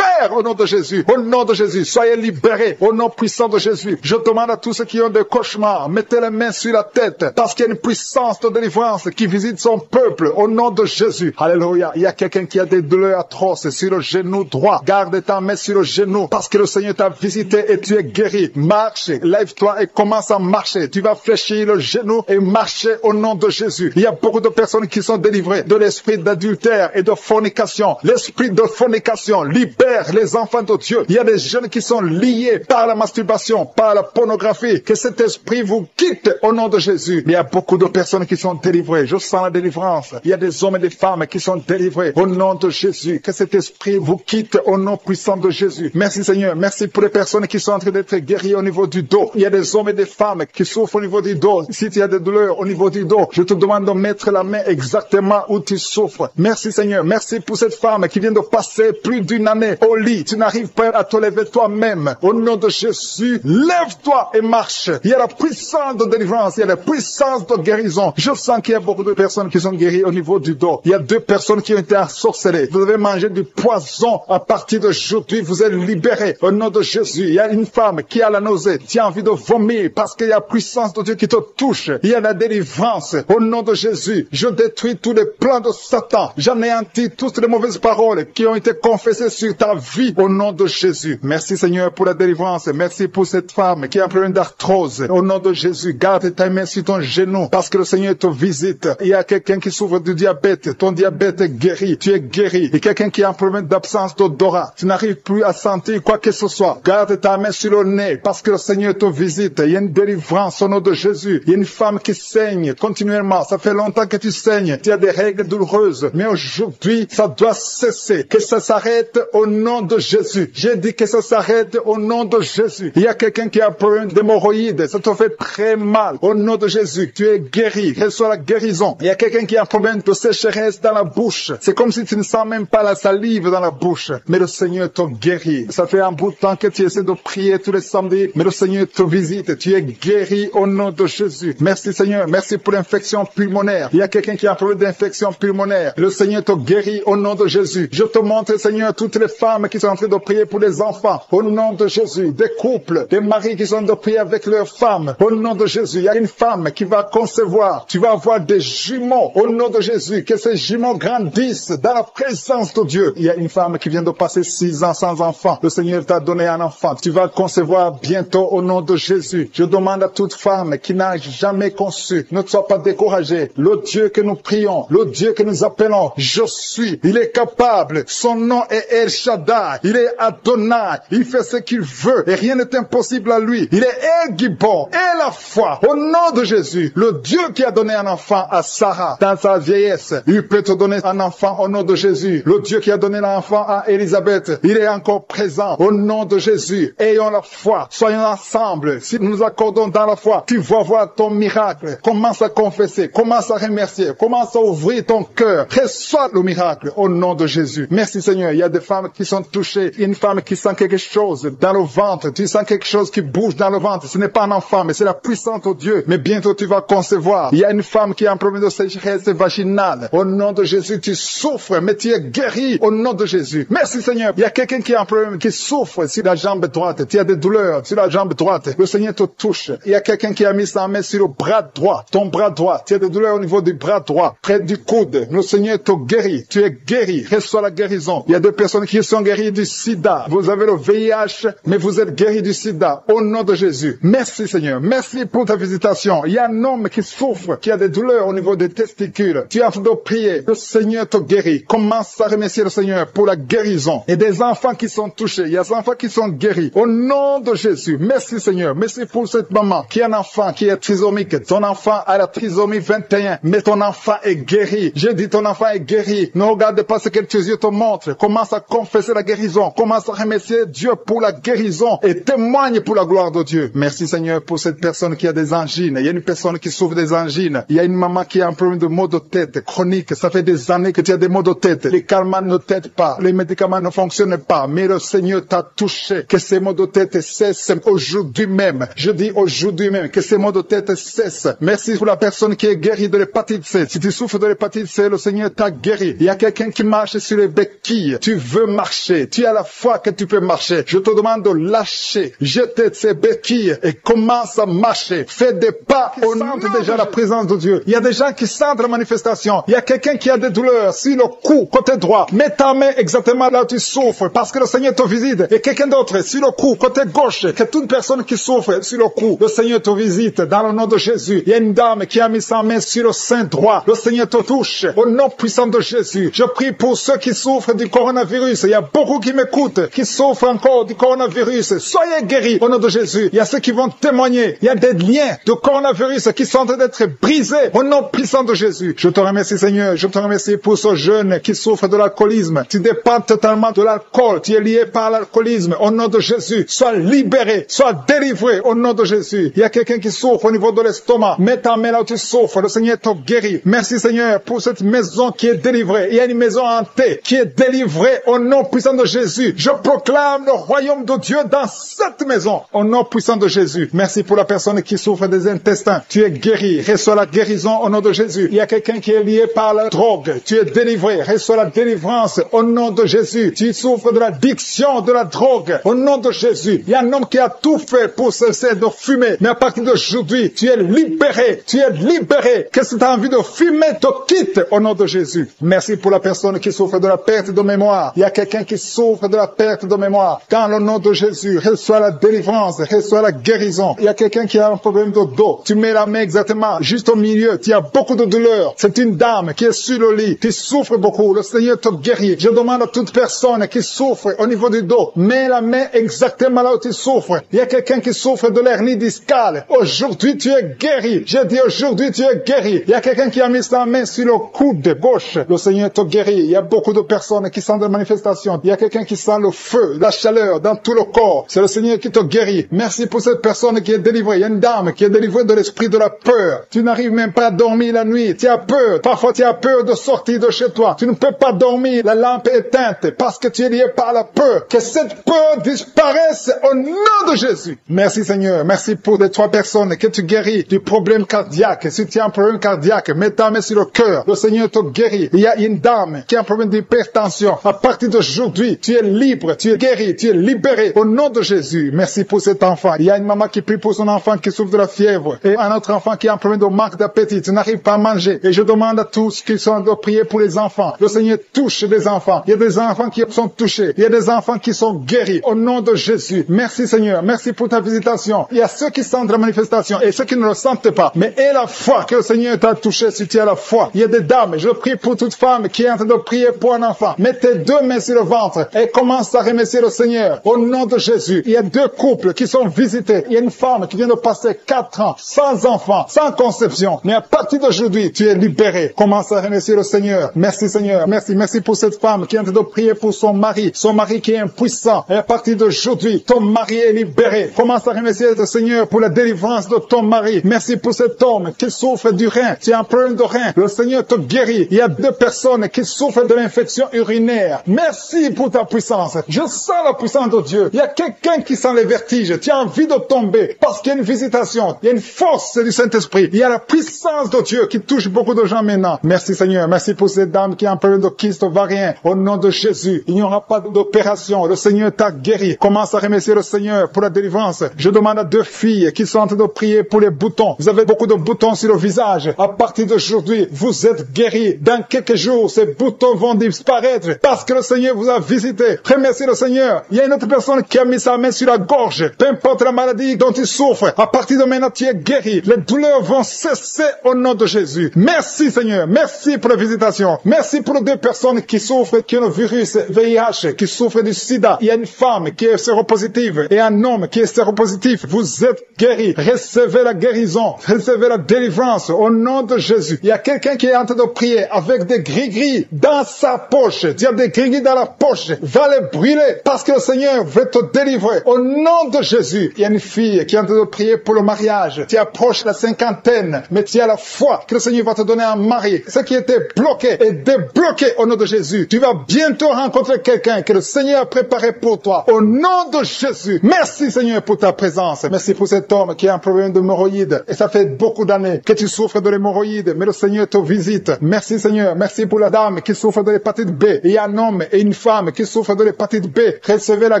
au nom de Jésus. Au nom de Jésus, soyez libérés au nom puissant de Jésus. Je demande à tous ceux qui ont des cauchemars, mettez les mains sur la tête parce qu'il y a une puissance de délivrance qui visite son peuple au nom de Jésus. Alléluia. Il y a quelqu'un qui a des douleurs atroces sur le genou droit. Garde ta main sur le genou parce que le Seigneur t'a visité et tu es guéri. Marche, lève-toi et commence à marcher. Tu vas fléchir le genou et marcher au nom de Jésus. Il y a beaucoup de personnes qui sont délivrées de l'esprit d'adultère et de fornication. L'esprit de fornication libère les enfants de Dieu. Il y a des jeunes qui sont liés par la masturbation, par la pornographie. Que cet esprit vous quitte au nom de Jésus. Il y a beaucoup de personnes qui sont délivrées. Je sens la délivrance. Il y a des hommes et des femmes qui sont délivrés au nom de Jésus. Que cet esprit vous quitte au nom puissant de Jésus. Merci Seigneur. Merci pour les personnes qui sont en train d'être guéries au niveau du dos. Il y a des hommes et des femmes qui souffrent au niveau du dos. Si tu as des douleurs au niveau du dos, je te demande de mettre la main exactement où tu souffres. Merci Seigneur. Merci pour cette femme qui vient de passer plus d'une année au lit, tu n'arrives pas à te lever toi-même. Au nom de Jésus, lève-toi et marche. Il y a la puissance de délivrance, il y a la puissance de guérison. Je sens qu'il y a beaucoup de personnes qui sont guéries au niveau du dos. Il y a 2 personnes qui ont été ensorcelées. Vous avez mangé du poison. À partir d'aujourd'hui, vous êtes libérés. Au nom de Jésus, il y a une femme qui a la nausée, qui a envie de vomir parce qu'il y a la puissance de Dieu qui te touche. Il y a la délivrance. Au nom de Jésus, je détruis tous les plans de Satan. J'anéantis toutes les mauvaises paroles qui ont été confessées sur ta vie. Au nom de Jésus. Merci Seigneur pour la délivrance. Merci pour cette femme qui a un problème d'arthrose. Au nom de Jésus, garde ta main sur ton genou parce que le Seigneur te visite. Il y a quelqu'un qui souffre du diabète. Ton diabète est guéri. Tu es guéri. Et quelqu'un qui a un problème d'absence d'odorat. Tu n'arrives plus à sentir quoi que ce soit. Garde ta main sur le nez parce que le Seigneur te visite. Il y a une délivrance au nom de Jésus. Il y a une femme qui saigne continuellement. Ça fait longtemps que tu saignes. Tu as des règles douloureuses. Mais aujourd'hui, ça doit cesser. Que ça s'arrête au nom de Jésus. J'ai dit que ça s'arrête au nom de Jésus. Il y a quelqu'un qui a un problème d'hémorroïdes. Ça te fait très mal. Au nom de Jésus, tu es guéri. Reçois la guérison. Il y a quelqu'un qui a un problème de sécheresse dans la bouche. C'est comme si tu ne sens même pas la salive dans la bouche. Mais le Seigneur te guérit. Ça fait un bout de temps que tu essaies de prier tous les samedis. Mais le Seigneur te visite. Tu es guéri au nom de Jésus. Merci Seigneur. Merci pour l'infection pulmonaire. Il y a quelqu'un qui a un problème d'infection pulmonaire. Le Seigneur te guérit au nom de Jésus. Je te montre Seigneur toutes les femmes qui sont en train de prier pour les enfants. Au nom de Jésus. Des couples, des maris qui sont en train de prier avec leurs femmes. Au nom de Jésus. Il y a une femme qui va concevoir. Tu vas avoir des jumeaux. Au nom de Jésus. Que ces jumeaux grandissent dans la présence de Dieu. Il y a une femme qui vient de passer 6 ans sans enfant. Le Seigneur t'a donné un enfant. Tu vas concevoir bientôt au nom de Jésus. Je demande à toute femme qui n'a jamais conçu, ne sois pas découragée. Le Dieu que nous prions, le Dieu que nous appelons, je suis. Il est capable. Son nom est El Shaddai. Il est Adonai. Il fait ce qu'il veut et rien n'est impossible à lui. Il est El Gibor et la foi. Au nom de Jésus, le Dieu qui a donné un enfant à Sarah dans sa vieillesse, il peut te donner un enfant au nom de Jésus. Le Dieu qui a donné l'enfant à Élisabeth, il est encore présent au nom de Jésus. Ayons la foi. Soyons ensemble. Si nous nous accordons dans la foi, tu vas voir ton miracle. Commence à confesser. Commence à remercier. Commence à ouvrir ton cœur. Reçois le miracle au nom de Jésus. Merci Seigneur. Il y a des femmes qui sont touchées. Il y a une femme qui sent quelque chose dans le ventre. Tu sens quelque chose qui bouge dans le ventre. Ce n'est pas un enfant, mais c'est la puissance de Dieu. Mais bientôt tu vas concevoir. Il y a une femme qui a un problème de sécheresse vaginale. Au nom de Jésus, tu souffres, mais tu es guéri au nom de Jésus. Merci Seigneur. Il y a quelqu'un qui a un problème, qui souffre sur la jambe droite. Tu as des douleurs sur la jambe droite. Le Seigneur te touche. Il y a quelqu'un qui a mis sa main sur le bras droit. Ton bras droit. Tu as des douleurs au niveau du bras droit, près du coude. Le Seigneur te guérit. Tu es guéri. Reçois la guérison. Il y a des personnes qui sont guéries du sida. Vous avez le VIH, mais vous êtes guéris du sida. Au nom de Jésus. Merci Seigneur. Merci pour ta visitation. Il y a un homme qui souffre, qui a des douleurs au niveau des testicules. Tu es en train de prier. Le Seigneur te guérit. Commence à remercier le Seigneur pour la guérison. Et des enfants qui sont touchés. Il y a des enfants qui sont guéris. Au nom de Jésus. Merci Seigneur. Merci pour cette maman qui a un enfant qui est trisomique. Ton enfant a la trisomie 21. Mais ton enfant est guéri. J'ai dit ton enfant est guéri. Ne regarde pas ce que tes yeux te montrent. Commence à confesser la guérison. Commence à remercier Dieu pour la guérison. Et témoigne pour la gloire de Dieu. Merci Seigneur pour cette personne qui a des angines. Il y a une personne qui souffre des angines. Il y a une maman qui a un problème de maux de tête chronique. Ça fait des années que tu as des maux de tête. Les calmants ne t'aident pas. Les médicaments ne fonctionnent pas. Mais le Seigneur t'a touché. Que ces maux de tête cessent aujourd'hui même. Je dis aujourd'hui même que ces maux de tête cessent. Merci pour la personne qui est guérie de l'hépatite C. Si tu souffres de l'hépatite C, le Seigneur t'a guéri. Il y a quelqu'un qui marche sur les béquilles. Tu veux marcher. Tu as la foi que tu peux marcher. Je te demande de lâcher. Jeter ces béquilles et commence à marcher. Fais des pas au nom de déjà la présence de Dieu. Il y a des gens qui sentent la manifestation. Il y a quelqu'un qui a des douleurs sur le cou, côté droit. Mets ta main exactement là où tu souffres parce que le Seigneur te visite. Et quelqu'un d'autre sur le cou, côté gauche. Que toute personne qui souffre sur le cou, le Seigneur te visite dans le nom de Jésus. Il y a une dame qui a mis sa main sur le sein droit. Le Seigneur te touche au nom puissant de Jésus. Je prie pour ceux qui souffrent du coronavirus. Il y a beaucoup qui m'écoutent, qui souffrent encore du coronavirus. Soyez guéris au nom de Jésus. Il y a ceux qui vont témoigner. Il y a des liens de coronavirus qui sont en train d'être brisés au nom puissant de Jésus. Je te remercie Seigneur. Je te remercie pour ce jeune qui souffre de l'alcoolisme. Tu dépends totalement de l'alcool. Tu es lié par l'alcoolisme. Au nom de Jésus, sois libéré, sois délivré au nom de Jésus. Il y a quelqu'un qui souffre au niveau de l'estomac. Mets ta main là où tu souffres. Le Seigneur te guérit. Merci Seigneur pour cette maison qui est délivrée. Il y a une maison hantée qui est délivrée au nom puissant puissant de Jésus, je proclame le royaume de Dieu dans cette maison. Au nom puissant de Jésus. Merci pour la personne qui souffre des intestins. Tu es guéri. Reçois la guérison au nom de Jésus. Il y a quelqu'un qui est lié par la drogue. Tu es délivré. Reçois la délivrance au nom de Jésus. Tu souffres de l'addiction de la drogue au nom de Jésus. Il y a un homme qui a tout fait pour cesser de fumer. Mais à partir d'aujourd'hui, tu es libéré. Tu es libéré. Qu'est-ce que tu as envie de fumer te quitte au nom de Jésus. Merci pour la personne qui souffre de la perte de mémoire. Il y a quelqu'un qui souffre de la perte de mémoire. Dans le nom de Jésus, reçois la délivrance, reçois la guérison. Il y a quelqu'un qui a un problème de dos. Tu mets la main exactement juste au milieu. Tu as beaucoup de douleur. C'est une dame qui est sur le lit. Tu souffres beaucoup. Le Seigneur te guérit. Je demande à toute personne qui souffre au niveau du dos, mets la main exactement là où tu souffres. Il y a quelqu'un qui souffre de l'hernie discale. Aujourd'hui, tu es guéri. J'ai dit aujourd'hui, tu es guéri. Il y a quelqu'un qui a mis sa main sur le coude gauche. Le Seigneur te guérit. Il y a beaucoup de personnes qui sentent des manifestations. Il y a quelqu'un qui sent le feu, la chaleur dans tout le corps. C'est le Seigneur qui te guérit. Merci pour cette personne qui est délivrée. Il y a une dame qui est délivrée de l'esprit de la peur. Tu n'arrives même pas à dormir la nuit. Tu as peur. Parfois, tu as peur de sortir de chez toi. Tu ne peux pas dormir. La lampe est éteinte parce que tu es lié par la peur. Que cette peur disparaisse au nom de Jésus. Merci Seigneur. Merci pour les 3 personnes que tu guéris du problème cardiaque. Si tu as un problème cardiaque, mets ta main sur le cœur. Le Seigneur te guérit. Il y a une dame qui a un problème d'hypertension. À partir d'aujourd'hui, tu es libre, tu es guéri, tu es libéré au nom de Jésus. Merci pour cet enfant. Il y a une maman qui prie pour son enfant qui souffre de la fièvre et un autre enfant qui a un problème de manque d'appétit. Tu n'arrives pas à manger. Et je demande à tous qui sont de prier pour les enfants. Le Seigneur touche les enfants. Il y a des enfants qui sont touchés. Il y a des enfants qui sont guéris au nom de Jésus. Merci Seigneur. Merci pour ta visitation. Il y a ceux qui sentent la manifestation et ceux qui ne le sentent pas. Mais aie la foi que le Seigneur t'a touché si tu as la foi. Il y a des dames. Je prie pour toute femme qui est en train de prier pour un enfant. Mets tes 2 mains sur le ventre et commence à remercier le Seigneur. Au nom de Jésus, il y a 2 couples qui sont visités. Il y a une femme qui vient de passer 4 ans sans enfant, sans conception. Mais à partir d'aujourd'hui, tu es libéré. Commence à remercier le Seigneur. Merci Seigneur. Merci. Merci pour cette femme qui est en train de prier pour son mari. Son mari qui est impuissant. Et à partir d'aujourd'hui, ton mari est libéré. Commence à remercier le Seigneur pour la délivrance de ton mari. Merci pour cet homme qui souffre du rein. Tu as un problème de rein. Le Seigneur te guérit. Il y a 2 personnes qui souffrent de l'infection urinaire. Merci pour ta puissance. Je sens la puissance de Dieu. Il y a quelqu'un qui sent les vertiges. Tu as envie de tomber parce qu'il y a une visitation. Il y a une force du Saint-Esprit. Il y a la puissance de Dieu qui touche beaucoup de gens maintenant. Merci Seigneur. Merci pour cette dame qui a un problème de kyste ovarien. Au nom de Jésus, il n'y aura pas d'opération. Le Seigneur t'a guéri. Commence à remercier le Seigneur pour la délivrance. Je demande à 2 filles qui sont en train de prier pour les boutons. Vous avez beaucoup de boutons sur le visage. À partir d'aujourd'hui, vous êtes guéris. Dans quelques jours, ces boutons vont disparaître parce que le Seigneur vous a visité. Remerciez le Seigneur. Il y a une autre personne qui a mis sa main sur la gorge. Peu importe la maladie dont il souffre. À partir de maintenant, tu es guéri. Les douleurs vont cesser au nom de Jésus. Merci Seigneur. Merci pour la visitation. Merci pour les 2 personnes qui souffrent, qui ont le virus VIH, qui souffrent du sida. Il y a une femme qui est séropositive et un homme qui est séropositif. Vous êtes guéris. Recevez la guérison. Recevez la délivrance au nom de Jésus. Il y a quelqu'un qui est en train de prier avec des gris-gris dans sa poche. Tu as des gris-gris dans la poche. Va les brûler parce que le Seigneur veut te délivrer. Au nom de Jésus. Il y a une fille qui est en train de prier pour le mariage. Tu approches la 50aine, mais tu as la foi que le Seigneur va te donner un mari. Ce qui était bloqué est débloqué au nom de Jésus. Tu vas bientôt rencontrer quelqu'un que le Seigneur a préparé pour toi. Au nom de Jésus. Merci Seigneur pour ta présence. Merci pour cet homme qui a un problème d'hémorroïdes. Et ça fait beaucoup d'années que tu souffres de l'hémorroïde, mais le Seigneur te visite. Merci Seigneur. Merci pour la dame qui souffre de l'hépatite B. Il y a un homme et une femme qui souffrent de l'hépatite B. Recevez la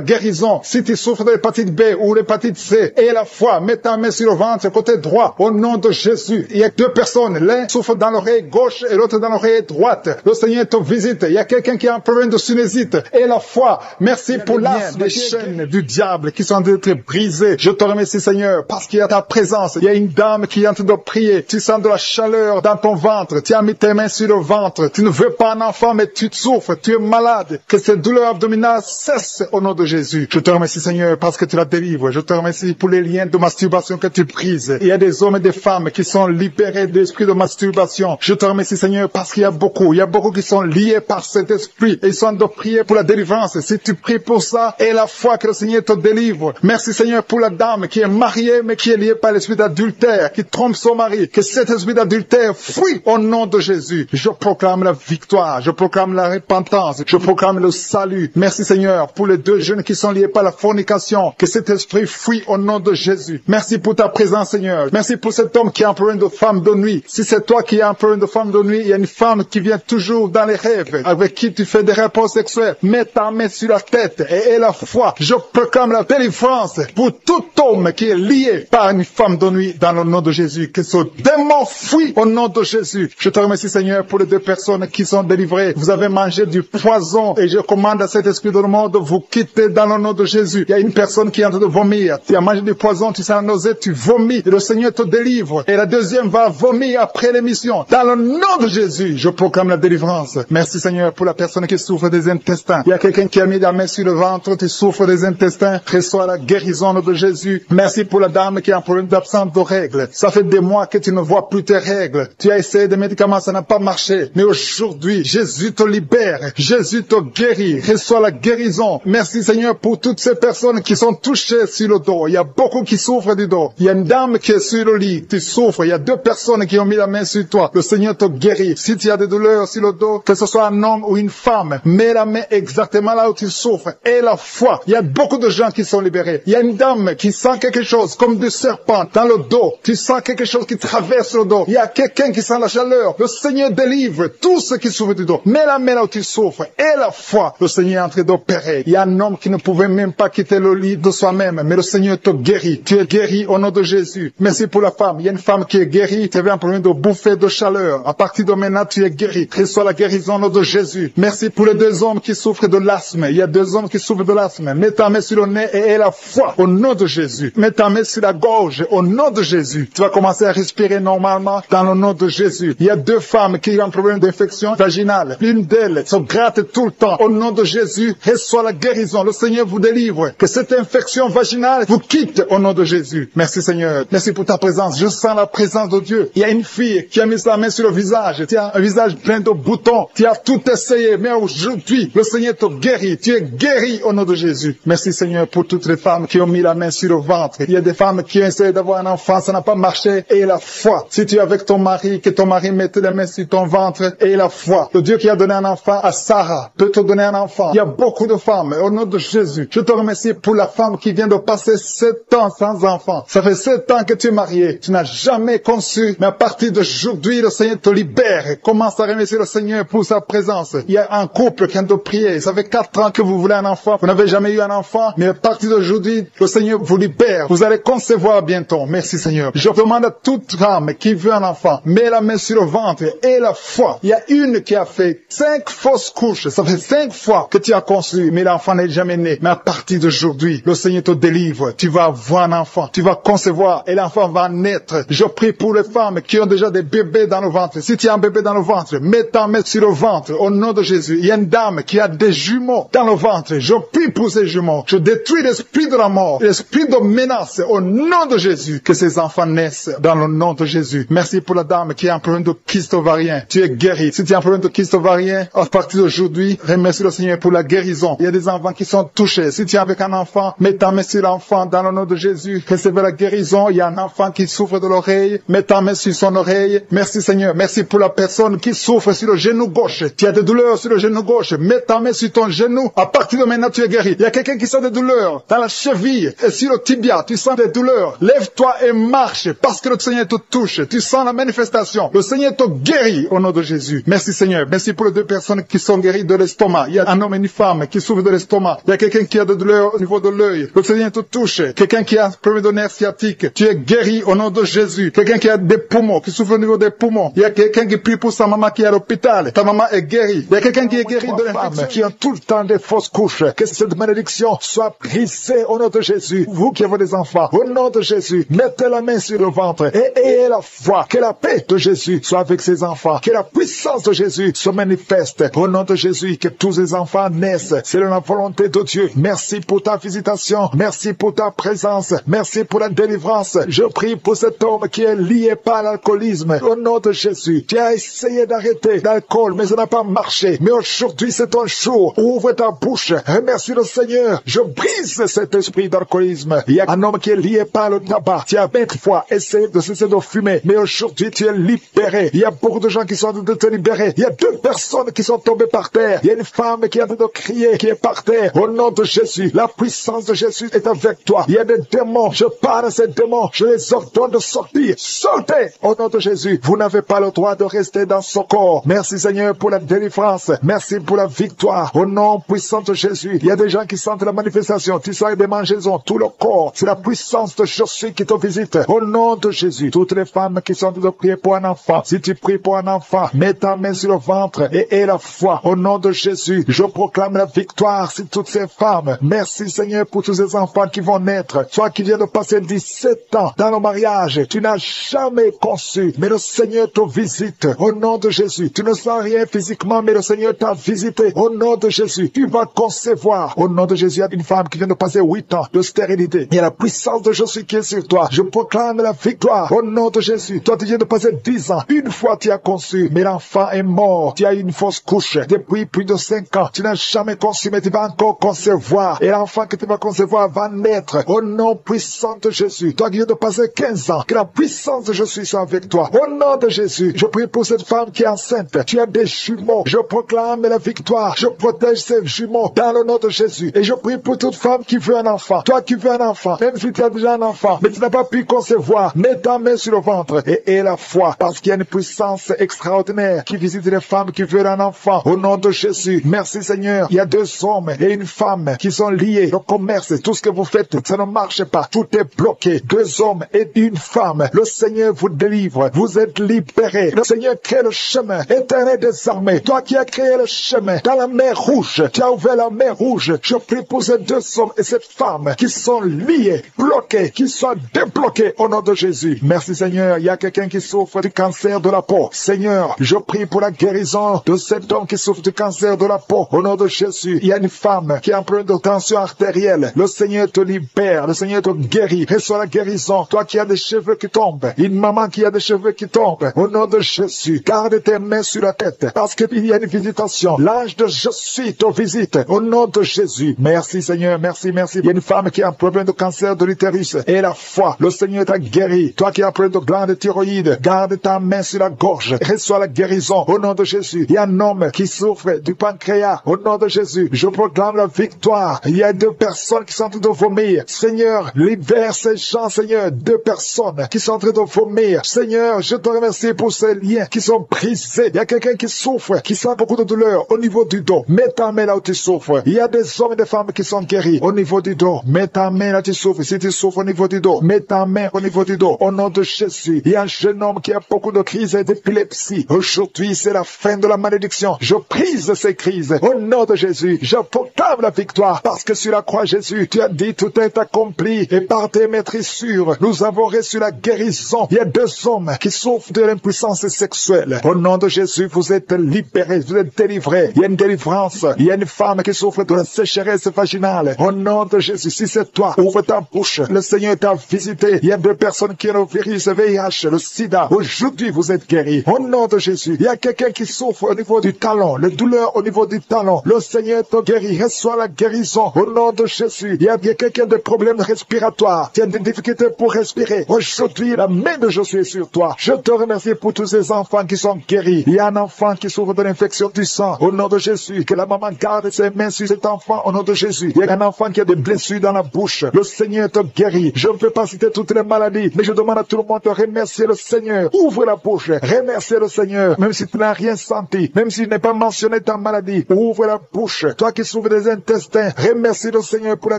guérison. Si tu souffres de l'hépatite B ou l'hépatite C, et la foi, mets ta main sur le ventre, côté droit, au nom de Jésus. Il y a 2 personnes. L'un souffre dans l'oreille gauche et l'autre dans l'oreille droite. Le Seigneur te visite. Il y a quelqu'un qui a un problème de sinusite. Et la foi. Merci pour les chaînes du diable qui sont en train d'être brisées. Je te remercie Seigneur parce qu'il y a ta présence. Il y a une dame qui est en train de prier. Tu sens de la chaleur dans ton ventre. Tu as mis tes mains sur le ventre. Tu ne veux pas un enfant mais tu souffres. Tu es malade. Que cette douleur abdominale cesse au nom de Jésus. Je te remercie Seigneur parce que tu la délivres. Je te remercie pour les liens de masturbation que tu brises. Il y a des hommes et des femmes qui sont libérés de l'esprit de masturbation. Je te remercie Seigneur parce qu'il y a beaucoup qui sont liés par cet esprit et ils sont de prier pour la délivrance. Si tu pries pour ça, et la foi que le Seigneur te délivre. Merci Seigneur pour la dame qui est mariée mais qui est liée par l'esprit d'adultère, qui trompe son mari. Que cet esprit d'adultère fuit au nom de Jésus. Je proclame la victoire. Je proclame la repentance. Je proclame le salut. Merci Seigneur pour les 2 jeunes qui sont liés par la fornication. Que cet esprit fuit au nom de Jésus. Merci pour ta présence Seigneur. Merci pour cet homme qui est un problème de femme de nuit. Si c'est toi qui as un problème de femme de nuit, il y a une femme qui vient toujours dans les rêves, avec qui tu fais des rapports sexuels. Mets ta main sur la tête et aie la foi. Je proclame la délivrance pour tout homme qui est lié par une femme de nuit dans le nom de Jésus. Que ce démon fuit au nom de Jésus. Je te remercie Seigneur pour les 2 personnes qui sont délivrées. Vous avez mangé du poison et je commande à cet esprit de mort de vous quitter dans le nom de Jésus. Il y a une personne qui est en train de vomir. Tu as mangé du poison, tu sens la nausée, tu vomis et le Seigneur te délivre. Et la deuxième va vomir après l'émission. Dans le nom de Jésus, je proclame la délivrance. Merci Seigneur pour la personne qui souffre des intestins. Il y a quelqu'un qui a mis la main sur le ventre, tu souffres des intestins. Reçois la guérison de Jésus. Merci pour la dame qui a un problème d'absence de règles. Ça fait des mois que tu ne vois plus tes règles. Tu as essayé des médicaments, ça n'a pas marché. Mais aujourd'hui, Jésus te libère. Jésus te guérit. Reçois la guérison. Merci Seigneur pour toutes ces personnes qui sont touchées sur le dos. Il y a beaucoup qui souffrent du dos. Il y a une dame qui est sur le lit. Tu souffres. Il y a 2 personnes qui ont mis la main sur toi. Le Seigneur te guérit. Si tu as des douleurs sur le dos, que ce soit un homme ou une femme, mets la main exactement là où tu souffres. Et la foi. Il y a beaucoup de gens qui sont libérés. Il y a une dame qui sent quelque chose comme du serpent dans le dos. Tu sens quelque chose qui traverse le dos. Il y a quelqu'un qui sent la chaleur. Le Seigneur délivre tous ceux qui souffrent du dos. Mets la main là où tu souffres. Et la foi. Le Seigneur est en train d'opérer. Il y a un homme qui ne pouvait même pas quitter le lit de soi-même. Mais le Seigneur te guérit. Tu es guéri au nom de Jésus. Merci pour la femme. Il y a une femme qui est guérie. Tu avais un problème de bouffée de chaleur. À partir de maintenant, tu es guéri. Reçois la guérison au nom de Jésus. Merci pour les 2 hommes qui souffrent de l'asthme. Il y a 2 hommes qui souffrent de l'asthme. Mets ta main sur le nez et aie la foi au nom de Jésus. Mets ta main sur la gorge au nom de Jésus. Tu vas commencer à respirer normalement dans le nom de Jésus. Il y a 2 femmes qui ont un problème d'infection vaginale. L'une d'elles se gratte tout le temps. Au nom de Jésus, reçois la guérison. Le Seigneur vous délivre. Que cette infection vaginale vous quitte au nom de Jésus. Merci Seigneur. Merci pour ta présence. Je sens la présence de Dieu. Il y a une fille qui a mis sa main sur le visage. Tu as un visage plein de boutons. Tu as tout essayé. Mais aujourd'hui, le Seigneur te guérit. Tu es guéri au nom de Jésus. Merci Seigneur pour toutes les femmes qui ont mis la main sur le ventre. Il y a des femmes qui ont essayé d'avoir un enfant. Ça n'a pas marché. Et la foi. Si tu es avec ton mari, que ton mari mette les mains sur ton ventre. Et la foi. Le Dieu qui a donné un enfant à Sarah peut te donner un enfant. Il y a beaucoup de femmes. Au nom de Jésus. Je te remercie pour la femme qui vient de passer 7 ans sans enfant. Ça fait 7 ans que tu es marié. Tu n'as jamais conçu. Mais à partir d'aujourd'hui, le Seigneur te libère. Commence à remercier le Seigneur pour sa présence. Il y a un couple qui vient de prier. Ça fait 4 ans que vous voulez un enfant. Vous n'avez jamais eu un enfant. Mais à partir d'aujourd'hui, le Seigneur vous libère. Vous allez concevoir bientôt. Merci Seigneur. Je demande à toute femme qui veut un enfant, mets la main sur le ventre et la foi. Il y a une qui a fait 5 fausses couches. Ça fait 5 fois que tu as conçu, mais l'enfant n'est jamais né. Mais à partir d'aujourd'hui, le Seigneur te délivre. Tu vas avoir un enfant. Tu vas concevoir et l'enfant va naître. Je prie pour les femmes qui ont déjà des bébés dans le ventre. Si tu as un bébé dans le ventre, mets ta main sur le ventre au nom de Jésus. Il y a une dame qui a des jumeaux dans le ventre. Je prie pour ces jumeaux. Je détruis l'esprit de la mort, l'esprit de menace au nom de Jésus. Que ces enfants naissent dans le nom de Jésus. Merci pour la dame qui a un problème de kyste ovarien. Tu es guéri. Si tu as un problème de kyste ovarien, à partir d'aujourd'hui, remercie le Seigneur pour la guérison. Il y a des enfants qui sont touchés. Si tu es avec un enfant, mets ta main sur l'enfant dans le nom de Jésus. Recevez la guérison. Il y a un enfant qui souffre de l'oreille. Mets ta main sur son oreille. Merci Seigneur. Merci pour la personne qui souffre sur le genou gauche. Tu as des douleurs sur le genou gauche. Mets ta main sur ton genou. À partir de maintenant, tu es guéri. Il y a quelqu'un qui sent des douleurs dans la cheville et sur le tibia. Tu sens des douleurs. Lève-toi et marche parce que le Seigneur te touche. Tu sens la manifestation. Le Seigneur te guérit au nom de Jésus. Merci Seigneur. Merci pour les 2 personnes qui sont guéries de l'estomac. Il y a un homme et une femme qui souffrent de l'estomac. Il y a quelqu'un qui a des douleurs au niveau de l'œil. Le Seigneur te touche. Quelqu'un qui a un problème de nerf sciatique. Tu es guéri au nom de Jésus. Quelqu'un qui a des poumons, qui souffre au niveau des poumons. Il y a quelqu'un qui prie pour sa maman qui est à l'hôpital. Ta maman est guérie. Il y a quelqu'un qui est guéri de l'infection. Qui a tout le temps des fausses couches. Que cette malédiction soit brisée au nom de Jésus. Vous qui avez des enfants, au nom de Jésus, mettez la main sur le ventre et ayez la foi. Que la paix de Jésus soit avec ses enfants. Que la puissance de Jésus se manifeste. Au nom de Jésus, que tous les enfants naissent. C'est la volonté de Dieu. Merci pour ta visitation. Merci pour ta présence. Merci pour la délivrance. Je prie pour cet homme qui est lié par l'alcoolisme. Au nom de Jésus, tu as essayé d'arrêter l'alcool, mais ça n'a pas marché. Mais aujourd'hui, c'est ton jour. Ouvre ta bouche. Remercie le Seigneur. Je brise cet esprit d'alcoolisme. Il y a un homme qui est lié par le tabac. Tu as 20 fois essayé de cesser de fumer, mais aujourd'hui, tu es libéré. Il y a beaucoup de gens qui sont en train de te libérer. Il y a 2 personnes qui sont tombées par terre. Il y a une femme qui est en train de crier, qui est par terre. Au nom de Jésus, la puissance de Jésus est avec toi. Il y a des démons. Je parle à ces démons. Je les ordonne de sortir. Sortez au nom de Jésus. Vous n'avez pas le droit de rester dans ce corps. Merci Seigneur pour la délivrance. Merci pour la victoire. Au nom puissant de Jésus. Il y a des gens qui sentent la manifestation. Tu sens des mangeaisons, tout le corps. C'est la puissance de Jésus qui te visite. Au nom de Jésus. Toutes les femmes qui sont en train de prier pour un enfant. Si tu pries pour un enfant, mets ta main sur le ventre et aie la foi. Au nom de Jésus, je proclame la victoire sur toutes ces femmes. Merci Seigneur pour tous ces enfants qui vont naître. Toi qui viens de passer 17 ans dans le mariage, tu n'as jamais conçu, mais le Seigneur te visite. Au nom de Jésus, tu ne sens rien physiquement, mais le Seigneur t'a visité. Au nom de Jésus, tu vas concevoir. Au nom de Jésus, il y a une femme qui vient de passer 8 ans de stérilité. Il y a la puissance de Jésus qui est sur toi. Je proclame la victoire. Au nom de Jésus, toi tu viens de passer 10 ans. Une fois tu as conçu, mais l'enfant est mort. Tu as eu une fausse couche depuis plus de 5 ans. Tu n'as jamais conçu, mais tu vas encore concevoir. Et l'enfant que tu vas concevoir va naître. Au nom puissant de Jésus, toi qui viens de passer 15 ans, que la puissance de Jésus soit avec toi. Au nom de Jésus, je prie pour cette femme qui est enceinte. Tu as des jumeaux. Je proclame la victoire. Je protège ces jumeaux dans le nom de Jésus. Et je prie pour toute femme qui veut un enfant. Toi qui veux un enfant, même si tu as déjà un enfant, mais tu n'as pas pu concevoir, mets ta main sur le ventre et aie la foi, parce qu'il y a une puissance extraordinaire qui visite les femmes qui veulent un enfant. Au nom de Jésus, merci Seigneur. Il y a 2 hommes et une femme qui sont liés. Le commerce, tout ce que vous faites, ça ne marche pas. Tout est bloqué. 2 hommes et une femme. Le Seigneur vous délivre. Vous êtes libérés. Le Seigneur crée le chemin. Éternel des armées, toi qui as créé le chemin dans la mer Rouge, tu as ouvert la mer Rouge. Je prie pour ces 2 hommes et cette femme qui sont liés, bloqués, qui soient débloqués au nom de Jésus. Merci Seigneur. Il y a quelqu'un qui souffre du cancer de la peau. Seigneur, je prie pour la guérison de cet homme qui souffre du cancer de la peau. Au nom de Jésus, il y a une femme qui est en problème de tension artérielle. Le Seigneur te libère. Le Seigneur te guérit. Reçois la guérison. Toi qui as des cheveux qui tombent. Une maman qui a des cheveux qui tombent. Au nom de Jésus, garde tes mains sur la tête. Parce qu'il y a une visitation. L'ange de Jésus te visite. Au nom de Jésus. Merci Seigneur. Merci, merci. Il y a une femme qui a un problème de cancer de l'utérus. Et la foi. Le Seigneur t'a guéri. Toi qui as un problème de glande thyroïde. Garde ta main sur la gorge. Reçois la guérison. Au nom de Jésus. Il y a un homme qui souffre du pancréas. Au nom de Jésus. Je proclame la victoire. Il y a 2 personnes qui sont en train de vomir. Seigneur, libère ces gens, Seigneur. 2 personnes qui sont en train de vomir. Seigneur, je te remercie pour ces liens qui sont brisés. Il y a quelqu'un qui souffre, qui sent beaucoup de douleur au niveau du dos. Mets ta main là où tu souffres. Il y a des hommes et des femmes qui sont guéris au niveau du dos. Mets ta main là où tu souffres. Si tu souffres au niveau du dos, mets ta main au niveau du dos. Au nom de Jésus, il y a un jeune homme qui a beaucoup de crises d'épilepsie. Aujourd'hui, c'est la fin de la malédiction. Je brise ces crises. Au nom de Jésus, je proclame la victoire. Parce que sur la croix, Jésus, tu as dit tout est accompli. Et par tes maîtrissures, nous avons reçu la guérison. Il y a 2 hommes qui souffrent de l'impuissance sexuelle. Au nom de Jésus, vous êtes libérés, vous êtes délivrés. Il y a une délivrance. Il y a une femme qui souffre de la sécheresse vaginale. Au nom de Jésus, si c'est toi, ouvre ta bouche. Le Seigneur t'a visité. Il y a 2 personnes qui ont le virus VIH, le sida. Aujourd'hui, vous êtes guéris. Au nom de Jésus, il y a quelqu'un qui souffre au niveau du talon, les douleurs au niveau du talon. Le Seigneur te guérit. Reçois la guérison. Au nom de Jésus, il y a quelqu'un qui a des problèmes respiratoires, qui a des difficultés pour respirer. Aujourd'hui, la main de Jésus est sur toi. Je te remercie pour tous ces enfants qui sont guéris. Il y a un enfant qui souffre de l'infection du sang. Au nom de Jésus, que la maman garde ses mains sur cet enfant. Au nom de Jésus, il y a un enfant qui a des blessures dans la bouche. Le Seigneur te guérit. Je ne peux pas citer toutes les maladies, mais je demande à tout le monde de remercier le Seigneur. Ouvre la bouche. Remercier le Seigneur. Même si tu n'as rien senti, même si tu n'as pas mentionné ta maladie, ouvre la bouche. Toi qui souffres des intestins, remercie le Seigneur pour la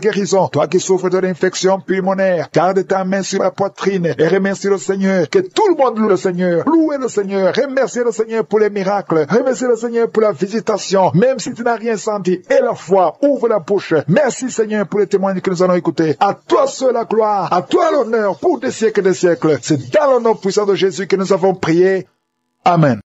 guérison. Toi qui souffres de l'infection pulmonaire, garde ta main sur la poitrine et remercie le Seigneur. Que tout le monde loue le Seigneur. Louez le Seigneur. Remerciez le Seigneur pour les miracles. Remerciez le Seigneur pour la visitation. Même si tu n'as rien senti. Et la foi. Ouvre la bouche. Merci Seigneur pour les témoignages que nous allons écouter. À toi seul la gloire. À toi l'honneur pour des siècles et des siècles. C'est dans le nom puissant de Jésus que nous avons prié. Amen.